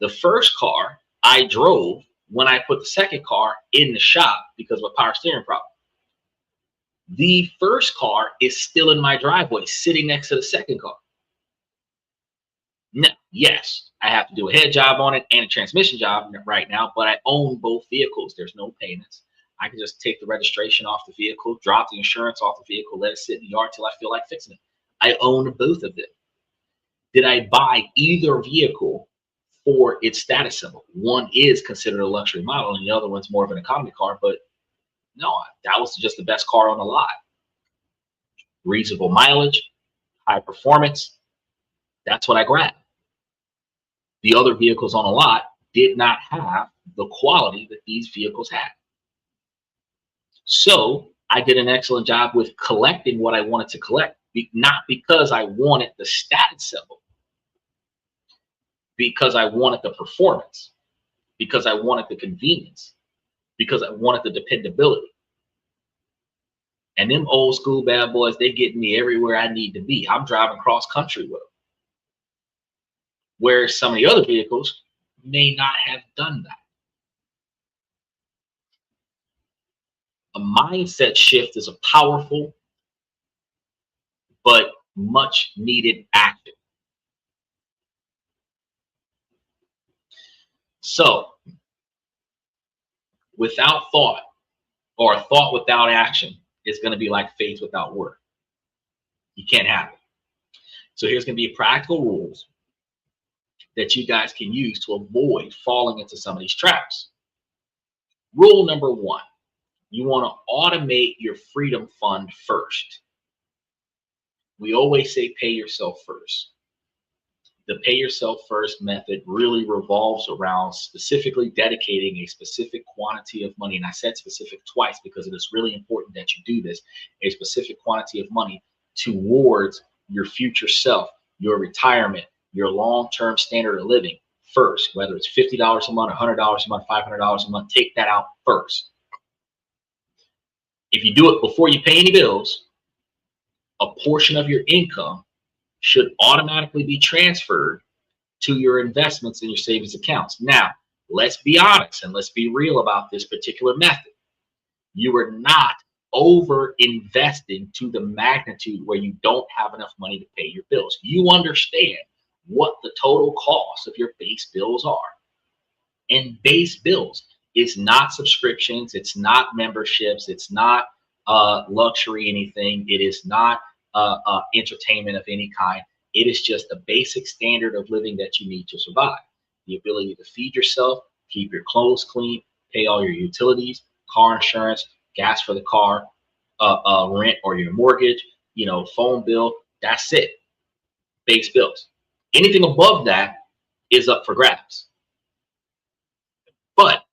The first car I drove when I put the second car in the shop because of a power steering problem. The first car is still in my driveway, sitting next to the second car. Now, yes, I have to do a head job on it and a transmission job right now, but I own both vehicles. There's no payments. I can just take the registration off the vehicle, drop the insurance off the vehicle, let it sit in the yard till I feel like fixing it. I own both of them. Did I buy either vehicle for its status symbol? One is considered a luxury model and the other one's more of an economy car, but no, that was just the best car on the lot. Reasonable mileage, high performance, that's what I grabbed. The other vehicles on the lot did not have the quality that these vehicles had. So I did an excellent job with collecting what I wanted to collect, not because I wanted the status symbol, because I wanted the performance, because I wanted the convenience, because I wanted the dependability. And them old school bad boys, they get me everywhere I need to be. I'm driving cross country with them. Whereas some of the other vehicles may not have done that. A mindset shift is a powerful but much needed action. So, without thought, or thought without action, is going to be like faith without work. You can't have it. So here's going to be practical rules that you guys can use to avoid falling into some of these traps. Rule number one, you want to automate your freedom fund first. We always say pay yourself first. The pay yourself first method really revolves around specifically dedicating a specific quantity of money. And I said specific twice because it is really important that you do this, a specific quantity of money towards your future self, your retirement, your long-term standard of living first, whether it's $50 a month, $100 a month, $500 a month, take that out first. If you do it before you pay any bills, a portion of your income should automatically be transferred to your investments in your savings accounts. Now, let's be honest and let's be real about this particular method. You are not over investing to the magnitude where you don't have enough money to pay your bills. You understand what the total cost of your base bills are. And base bills is not subscriptions, it's not memberships, it's not luxury anything, it is not entertainment of any kind. It is just a basic standard of living that you need to survive. The ability to feed yourself, keep your clothes clean, pay all your utilities, car insurance, gas for the car, rent or your mortgage, phone bill. That's it. Base bills. Anything above that is up for grabs. But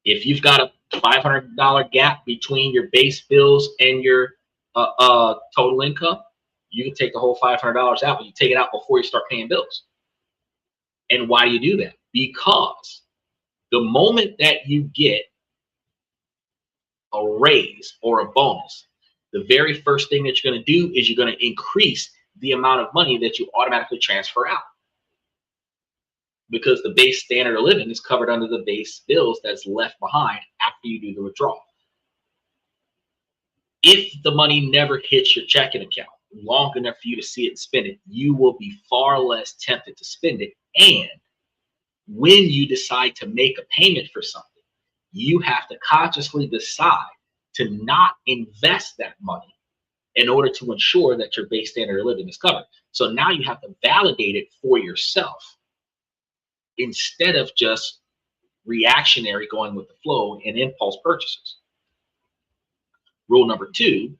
if you've got a $500 gap between your base bills and your total income, you can take the whole $500 out, but you take it out before you start paying bills. And why do you do that? Because the moment that you get a raise or a bonus, the very first thing that you're going to do is you're going to increase the amount of money that you automatically transfer out. Because the base standard of living is covered under the base bills that's left behind after you do the withdrawal. If the money never hits your checking account long enough for you to see it and spend it, you will be far less tempted to spend it. And when you decide to make a payment for something, you have to consciously decide to not invest that money in order to ensure that your base standard of living is covered. So now you have to validate it for yourself instead of just reactionary going with the flow and impulse purchases. Rule number 2,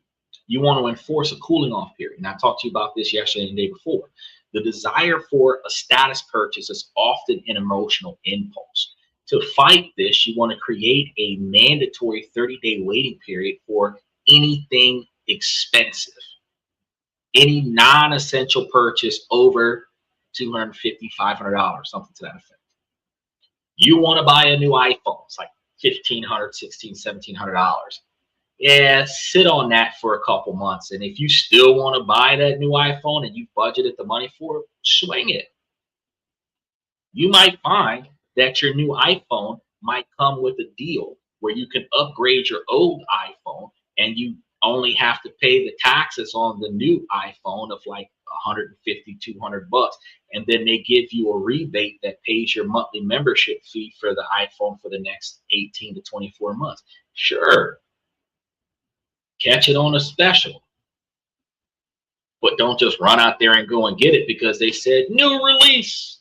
you want to enforce a cooling off period. And I talked to you about this yesterday and the day before. The desire for a status purchase is often an emotional impulse. To fight this, you want to create a mandatory 30-day waiting period for anything expensive, any non-essential purchase over $250, $500, something to that effect. You want to buy a new iPhone, it's like $1,500, $1,600, $1,700. Yeah, sit on that for a couple months. And if you still want to buy that new iPhone and you budgeted the money for it, swing it. You might find that your new iPhone might come with a deal where you can upgrade your old iPhone and you only have to pay the taxes on the new iPhone of like 150, 200 bucks. And then they give you a rebate that pays your monthly membership fee for the iPhone for the next 18 to 24 months. Sure. Catch it on a special. But don't just run out there and go and get it because they said new release.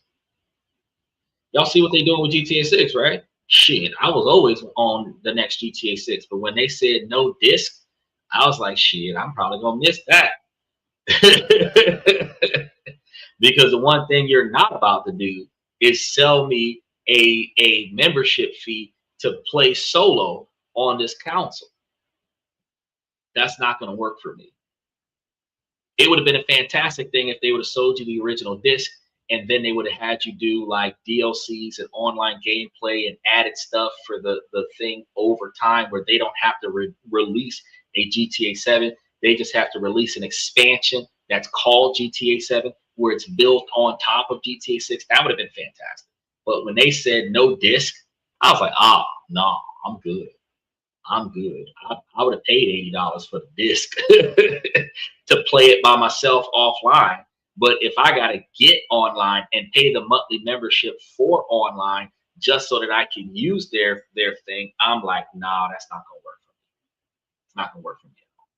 Y'all see what they're doing with GTA 6, right? Shit, I was always on the next GTA 6, but when they said no disc, I was like, shit, I'm probably gonna miss that. Because the one thing you're not about to do is sell me a membership fee to play solo on this console. That's not going to work for me. It would have been a fantastic thing if they would have sold you the original disc and then they would have had you do like DLCs and online gameplay and added stuff for the thing over time where they don't have to release a GTA 7. They just have to release an expansion that's called GTA 7 where it's built on top of GTA 6. That would have been fantastic. But when they said no disc, I was like, no, I'm good. I'm good. I would have paid $80 for the disc to play it by myself offline. But if I got to get online and pay the monthly membership for online just so that I can use their thing, I'm like, nah, that's not going to work for me. It's not going to work for me at all.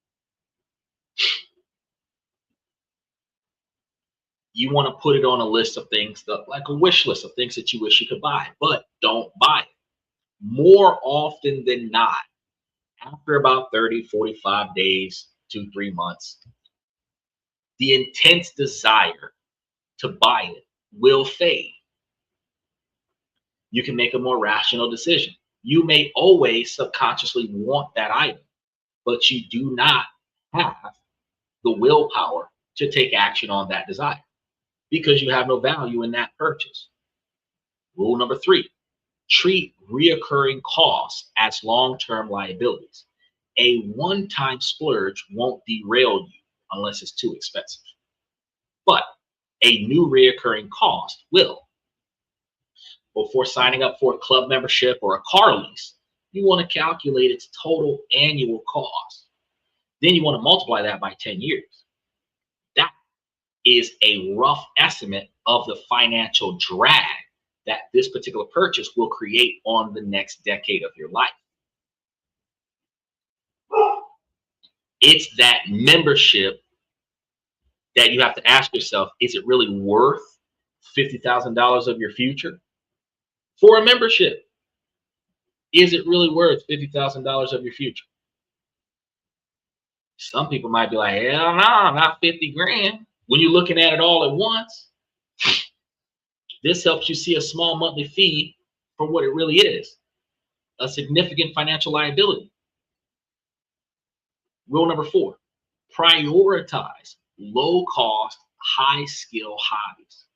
You want to put it on a list of things, like a wish list of things that you wish you could buy, but don't buy it. More often than not, after about 30, 45 days, 2-3 months, the intense desire to buy it will fade. You can make a more rational decision. You may always subconsciously want that item, but you do not have the willpower to take action on that desire because you have no value in that purchase. Rule number 3, treat reoccurring costs as long-term liabilities. A one-time splurge won't derail you unless it's too expensive, but a new reoccurring cost will. Before signing up for a club membership or a car lease, you want to calculate its total annual cost. Then you want to multiply that by 10 years. That is a rough estimate of the financial drag that this particular purchase will create on the next decade of your life. It's that membership that you have to ask yourself, is it really worth $50,000 of your future? For a membership, is it really worth $50,000 of your future? Some people might be like, hell no, not 50 grand. When you're looking at it all at once, this helps you see a small monthly fee for what it really is, a significant financial liability. Rule number 4, prioritize low-cost, high-skill hobbies.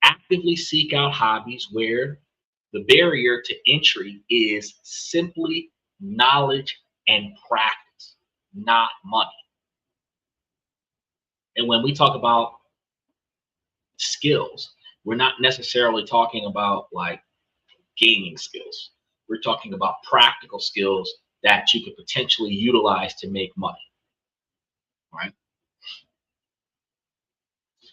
Actively seek out hobbies where the barrier to entry is simply knowledge and practice, not money. And when we talk about skills, we're not necessarily talking about like gaming skills. We're talking about practical skills that you could potentially utilize to make money, right?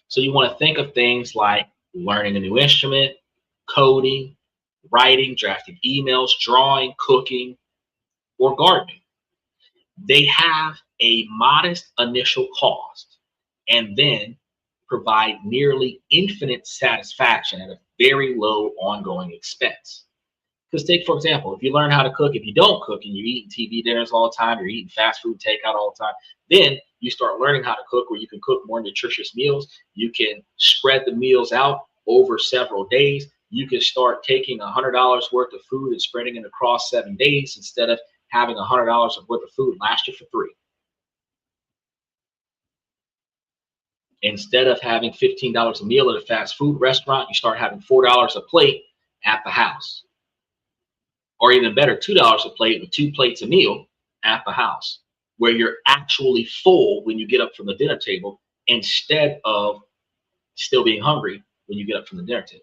So you want to think of things like learning a new instrument, coding, writing, drafting emails, drawing, cooking, or gardening. They have a modest initial cost and then provide nearly infinite satisfaction at a very low ongoing expense. Because take, for example, if you learn how to cook, if you don't cook and you're eating TV dinners all the time, you're eating fast food takeout all the time, then you start learning how to cook where you can cook more nutritious meals. You can spread the meals out over several days. You can start taking $100 worth of food and spreading it across 7 days instead of having $100 worth of food last you for 3. Instead of having $15 a meal at a fast food restaurant, you start having $4 a plate at the house. Or even better, $2 a plate with 2 plates a meal at the house, where you're actually full when you get up from the dinner table instead of still being hungry when you get up from the dinner table.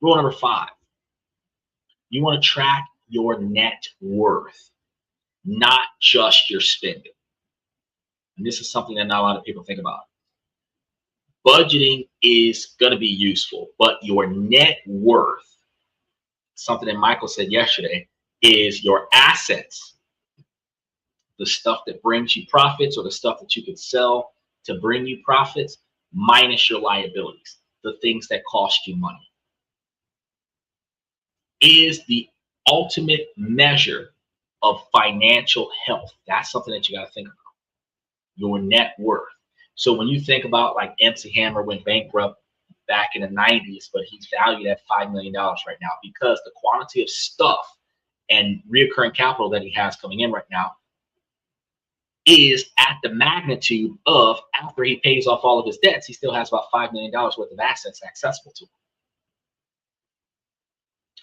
Rule number 5, you want to track your net worth, not just your spending. And this is something that not a lot of people think about. Budgeting is going to be useful, but your net worth, something that Michael said yesterday, is your assets, the stuff that brings you profits or the stuff that you can sell to bring you profits, minus your liabilities, the things that cost you money, is the ultimate measure of financial health. That's something that you got to think about, your net worth. So when you think about like MC Hammer went bankrupt back in the 90s, but he's valued at $5 million right now because the quantity of stuff and reoccurring capital that he has coming in right now is at the magnitude of, after he pays off all of his debts, he still has about $5 million worth of assets accessible to him.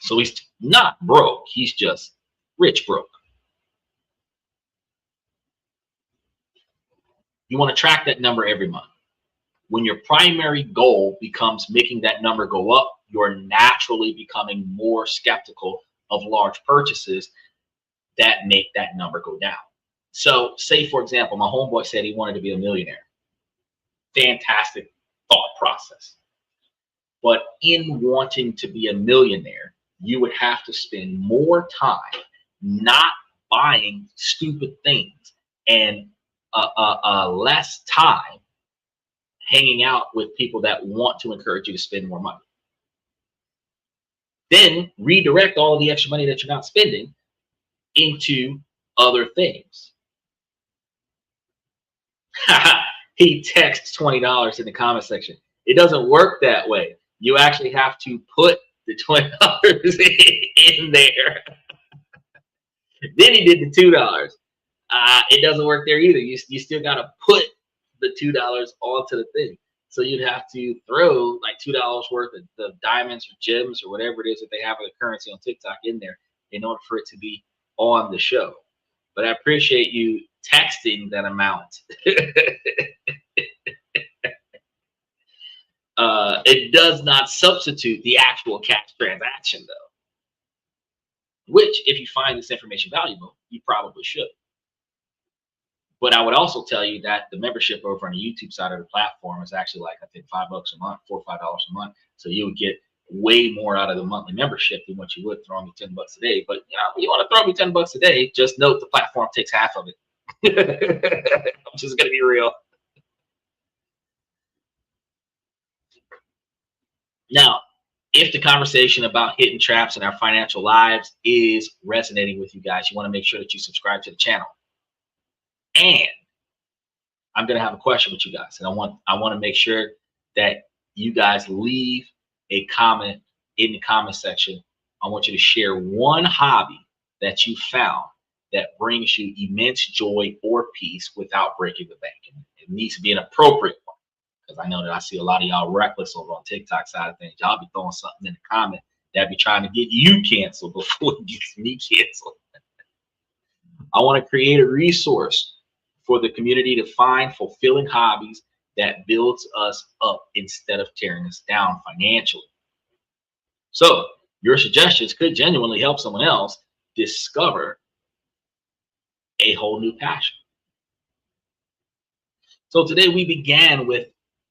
So he's not broke, he's just rich broke. You want to track that number every month. When your primary goal becomes making that number go up, you're naturally becoming more skeptical of large purchases that make that number go down. So say, for example, my homeboy said he wanted to be a millionaire. Fantastic thought process. But in wanting to be a millionaire, you would have to spend more time not buying stupid things and less time hanging out with people that want to encourage you to spend more money. Then redirect all of the extra money that you're not spending into other things. He texts $20 in the comment section. It doesn't work that way. You actually have to put the $20 in there. Then he did the $2. It doesn't work there either. You still got to put the $2 onto the thing. So you'd have to throw like $2 worth of the diamonds or gems or whatever it is that they have of the currency on TikTok in there in order for it to be on the show. But I appreciate you texting that amount. It does not substitute the actual cash transaction, though, which, if you find this information valuable, you probably should. But I would also tell you that the membership over on the YouTube side of the platform is actually like, I think, $5 a month, $4 or $5 a month. So you would get way more out of the monthly membership than what you would throwing me $10 a day. But you want to throw me $10 a day, just note the platform takes half of it. I'm just gonna be real. Now, if the conversation about hidden traps in our financial lives is resonating with you guys, you want to make sure that you subscribe to the channel. And I'm gonna have a question with you guys, and I want to make sure that you guys leave a comment in the comment section. I want you to share one hobby that you found that brings you immense joy or peace without breaking the bank. It needs to be an appropriate one, because I know that I see a lot of y'all reckless over on TikTok side of things. Y'all be throwing something in the comment that be trying to get you canceled before it gets me canceled. I want to create a resource for the community to find fulfilling hobbies that builds us up instead of tearing us down financially. So your suggestions could genuinely help someone else discover a whole new passion. So today we began with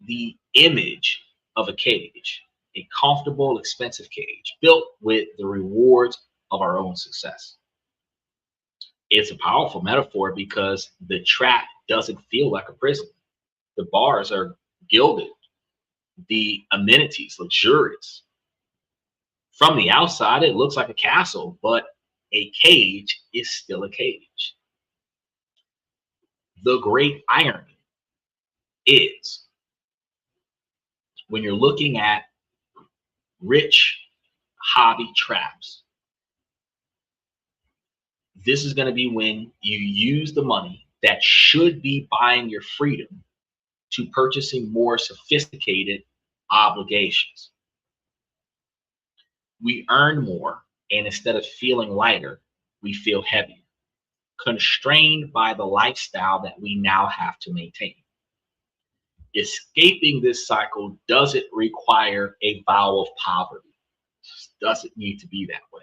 the image of a cage, a comfortable, expensive cage built with the rewards of our own success. It's a powerful metaphor because the trap doesn't feel like a prison. The bars are gilded, the amenities luxurious. From the outside, it looks like a castle, but a cage is still a cage. The great irony is when you're looking at rich hobby traps, this is going to be when you use the money that should be buying your freedom to purchasing more sophisticated obligations. We earn more, and instead of feeling lighter, we feel heavier, constrained by the lifestyle that we now have to maintain. Escaping this cycle doesn't require a vow of poverty. It doesn't need to be that way.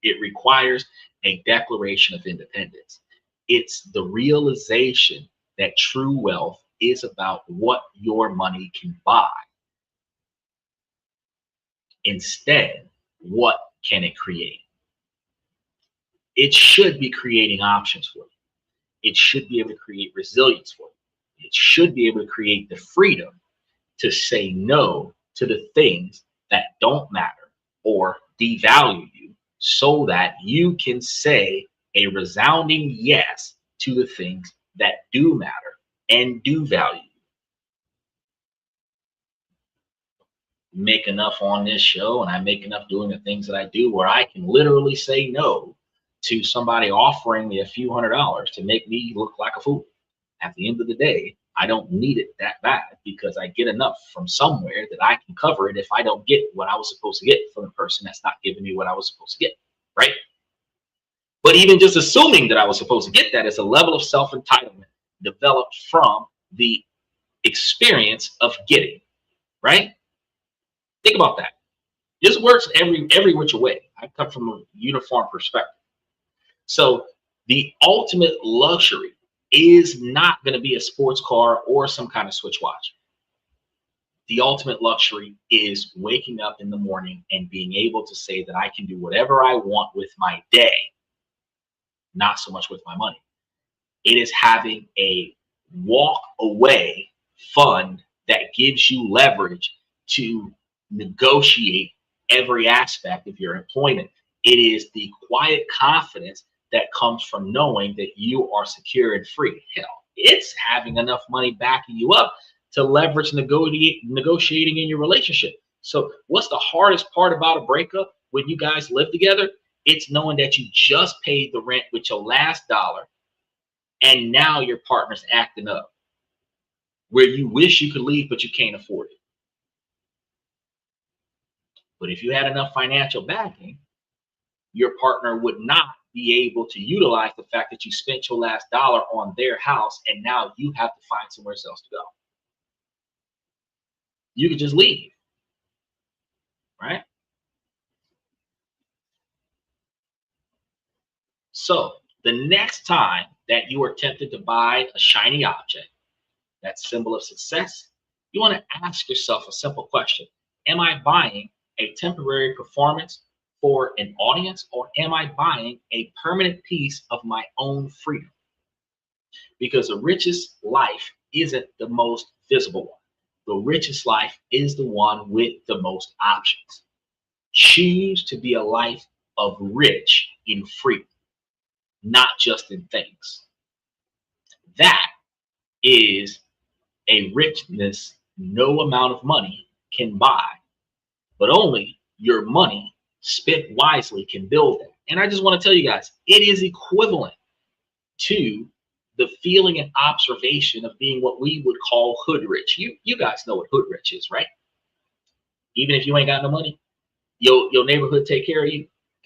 It requires a declaration of independence. It's the realization that true wealth is about what your money can buy. Instead, what can it create? It should be creating options for you. It should be able to create resilience for you. It should be able to create the freedom to say no to the things that don't matter or devalue you so that you can say a resounding yes to the things that do matter and do value you. Make enough on this show and I make enough doing the things that I do where I can literally say no to somebody offering me a few $100s to make me look like a fool. At the end of the day, I don't need it that bad because I get enough from somewhere that I can cover it if I don't get what I was supposed to get from the person that's not giving me what I was supposed to get, right? But even just assuming that I was supposed to get that is a level of self-entitlement developed from the experience of getting, right? Think about that. This works every which way. I come from a uniform perspective. So the ultimate luxury is not going to be a sports car or some kind of Switch watch. The ultimate luxury is waking up in the morning and being able to say that I can do whatever I want with my day, not so much with my money. It is having a walk away fund that gives you leverage to negotiate every aspect of your employment. It is the quiet confidence that comes from knowing that you are secure and free. Hell, it's having enough money backing you up to leverage negotiating in your relationship. So what's the hardest part about a breakup when you guys live together? It's knowing that you just paid the rent with your last dollar and now your partner's acting up where you wish you could leave, but you can't afford it. But if you had enough financial backing, your partner would not be able to utilize the fact that you spent your last dollar on their house and now you have to find somewhere else to go. You could just leave, right? So the next time that you are tempted to buy a shiny object, that symbol of success, you want to ask yourself a simple question. Am I buying a temporary performance for an audience, or am I buying a permanent piece of my own freedom? Because the richest life isn't the most visible one. The richest life is the one with the most options. Choose to be a life of rich in freedom, not just in things. That is a richness no amount of money can buy, but only your money spent wisely can build that. And I just want to tell you guys, it is equivalent to the feeling and observation of being what we would call hood rich. You guys know what hood rich is, right? Even if you ain't got no money, your neighborhood take care of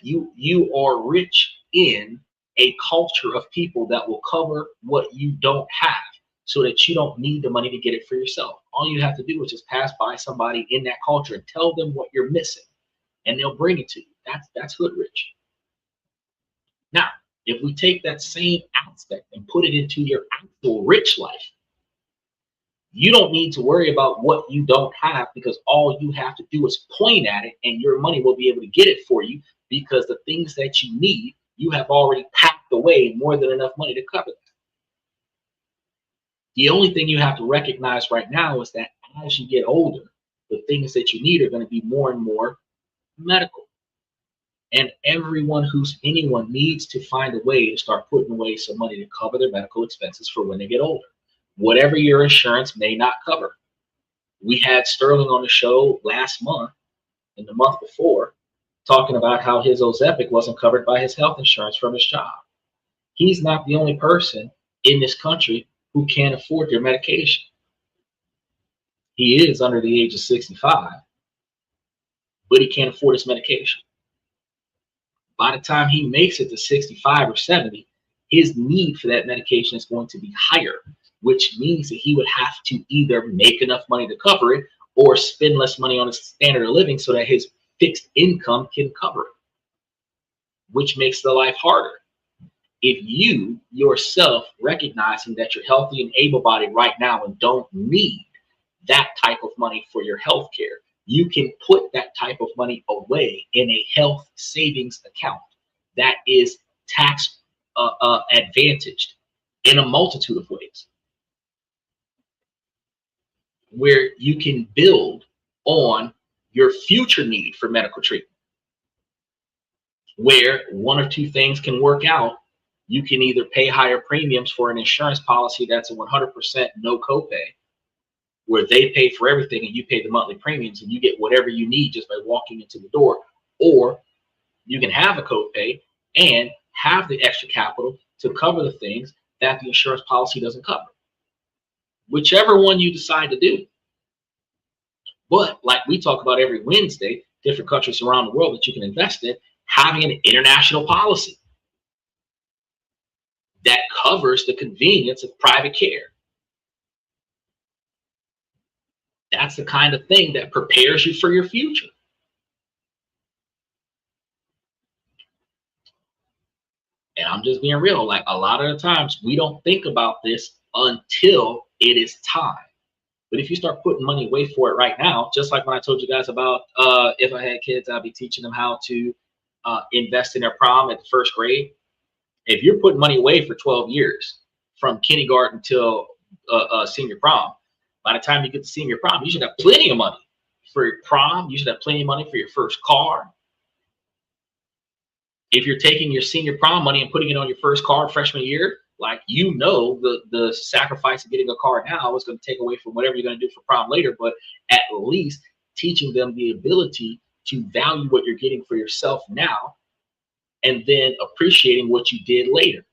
you. You are rich in a culture of people that will cover what you don't have so that you don't need the money to get it for yourself. All you have to do is just pass by somebody in that culture and tell them what you're missing and they'll bring it to you. That's hood rich. Now, if we take that same aspect and put it into your actual rich life, You don't need to worry about what you don't have, because all you have to do is point at it and your money will be able to get it for you, because the things that you need, you have already packed away more than enough money to cover that. The only thing you have to recognize right now is that as you get older, the things that you need are going to be more and more medical. And anyone needs to find a way to start putting away some money to cover their medical expenses for when they get older. Whatever your insurance may not cover. We had Sterling on the show last month and the month before talking about how his Ozempic wasn't covered by his health insurance from his job. He's not the only person in this country who can't afford their medication. He is under the age of 65, but he can't afford his medication. By the time he makes it to 65 or 70, his need for that medication is going to be higher, which means that he would have to either make enough money to cover it or spend less money on his standard of living so that his fixed income can cover it, which makes the life harder. If you yourself recognizing that you're healthy and able-bodied right now and don't need that type of money for your health care, you can put that type of money away in a health savings account that is tax advantaged in a multitude of ways, where you can build on your future need for medical treatment, where one or two things can work out. You can either pay higher premiums for an insurance policy that's a 100% no copay, where they pay for everything and you pay the monthly premiums and you get whatever you need just by walking into the door, or you can have a copay and have the extra capital to cover the things that the insurance policy doesn't cover. Whichever one you decide to do. But like we talk about every Wednesday, different countries around the world that you can invest in, having an international policy that covers the convenience of private care. That's the kind of thing that prepares you for your future. And I'm just being real, like a lot of the times we don't think about this until it is time. But if you start putting money away for it right now, just like when I told you guys about if I had kids, I'd be teaching them how to invest in their prom at the first grade. If you're putting money away for 12 years, from kindergarten till senior prom, by the time you get to senior prom, you should have plenty of money for your prom. You should have plenty of money for your first car. If you're taking your senior prom money and putting it on your first car freshman year, like, you know, the sacrifice of getting a car now is going to take away from whatever you're going to do for prom later, but at least teaching them the ability to value what you're getting for yourself now and then appreciating what you did later.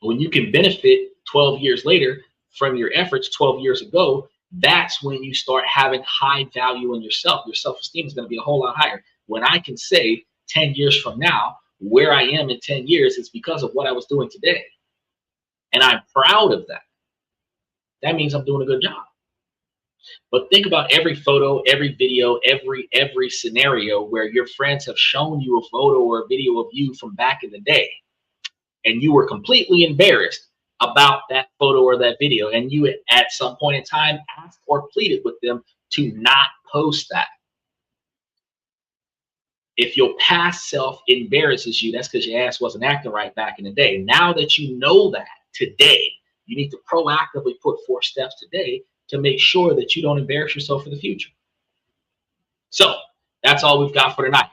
When you can benefit 12 years later from your efforts 12 years ago, that's when you start having high value in yourself. Your self-esteem is going to be a whole lot higher. When I can say 10 years from now, where I am in 10 years is because of what I was doing today. And I'm proud of that. That means I'm doing a good job. But think about every photo, every video, every scenario where your friends have shown you a photo or a video of you from back in the day, and you were completely embarrassed about that photo or that video, and you at some point in time asked or pleaded with them to not post that. If your past self embarrasses you, that's because your ass wasn't acting right back in the day. Now that you know that today, you need to proactively put 4 steps today to make sure that you don't embarrass yourself for the future. So that's all we've got for tonight.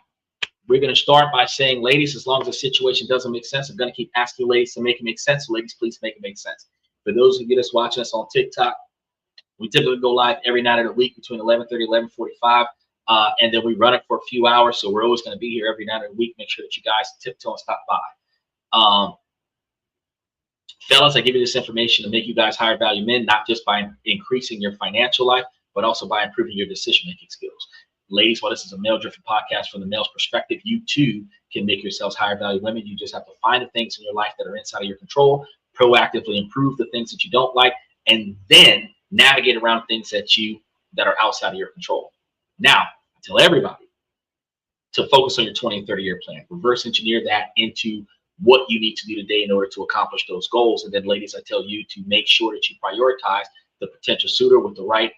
We're going to start by saying, ladies, as long as the situation doesn't make sense, I'm going to keep asking you ladies to make it make sense. So ladies, please make it make sense. For those who get us watching us on TikTok, we typically go live every night of the week between 11:30 and 11:45. And then we run it for a few hours. So we're always going to be here every night of the week. Make sure that you guys tiptoe and stop by. Fellas, I give you this information to make you guys higher value men, not just by increasing your financial life, but also by improving your decision-making skills. Ladies, while this is a male-driven podcast from the male's perspective, you too can make yourselves higher value women. You just have to find the things in your life that are inside of your control, proactively improve the things that you don't like, and then navigate around things that are outside of your control. Now, I tell everybody to focus on your 20 and 30-year plan. Reverse engineer that into what you need to do today in order to accomplish those goals. And then, ladies, I tell you to make sure that you prioritize the potential suitor with the right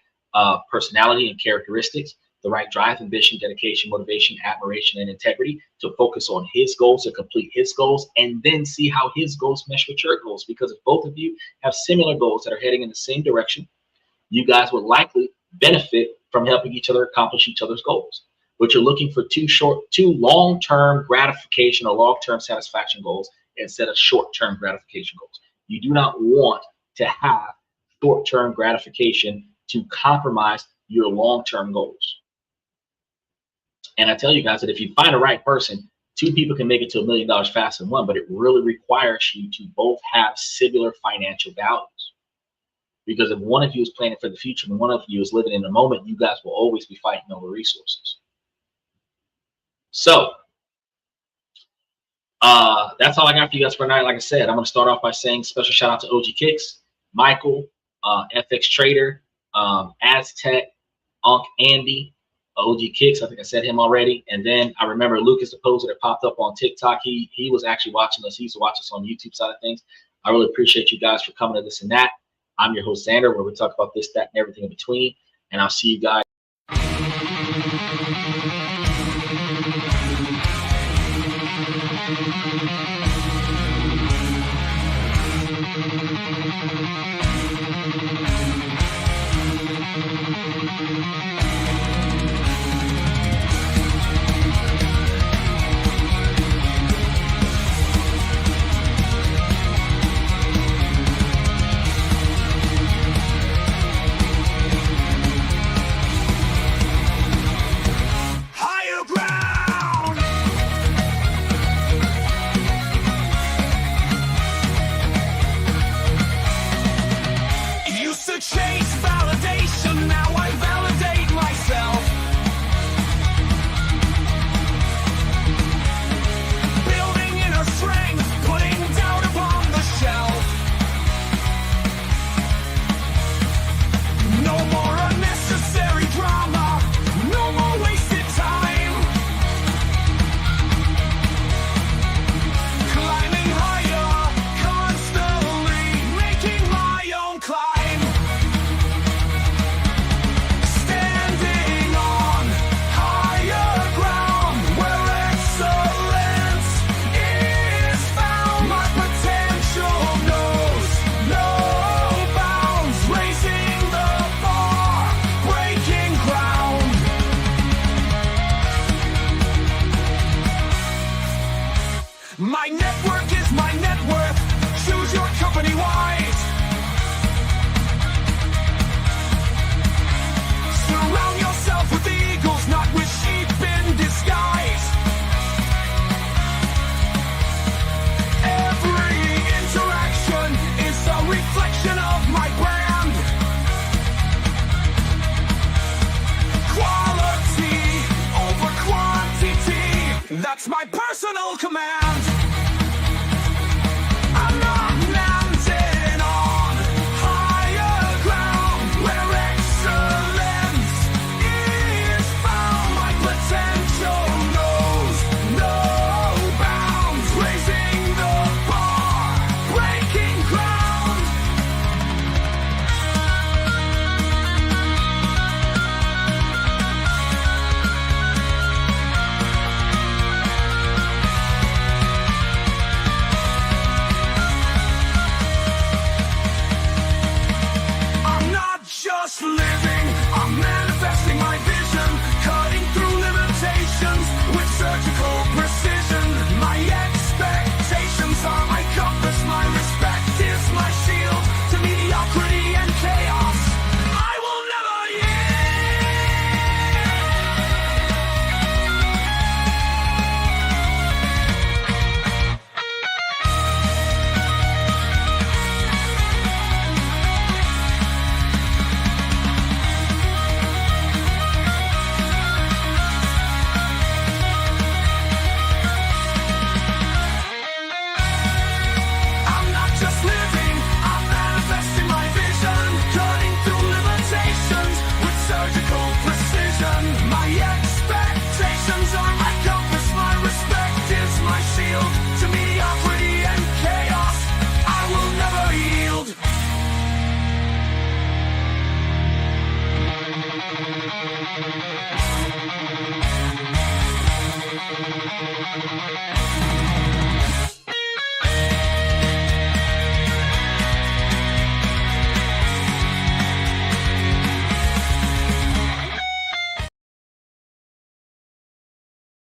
personality and characteristics, the right drive, ambition, dedication, motivation, admiration, and integrity to focus on his goals, to complete his goals, and then see how his goals mesh with your goals. Because if both of you have similar goals that are heading in the same direction, you guys would likely benefit from helping each other accomplish each other's goals. But you're looking for two long-term gratification or long-term satisfaction goals instead of short-term gratification goals. You do not want to have short-term gratification to compromise your long-term goals. And I tell you guys that if you find the right person, two people can make it to $1 million faster than one, but it really requires you to both have similar financial values. Because if one of you is planning for the future and one of you is living in the moment, you guys will always be fighting over resources. So that's all I got for you guys for tonight. Like I said, I'm going to start off by saying special shout out to OG Kicks, Michael, FX Trader, Aztec, Unc Andy, OG Kicks. I think I said him already. And then I remember Lucas, the poser that popped up on TikTok. He was actually watching us. He used to watch us on YouTube side of things. I really appreciate you guys for coming to this and that. I'm your host, Xander, where we talk about this, that, and everything in between. And I'll see you guys. Chase validation, now I validate myself. Building inner strength, putting doubt upon the shelf. No more unnecessary drama, no more wasted time. Climbing higher, constantly making my own climb. My network is my net worth. Choose your company wise. Surround yourself with eagles, not with sheep in disguise. Every interaction is a reflection of my brand. Quality over quantity, that's my personal command.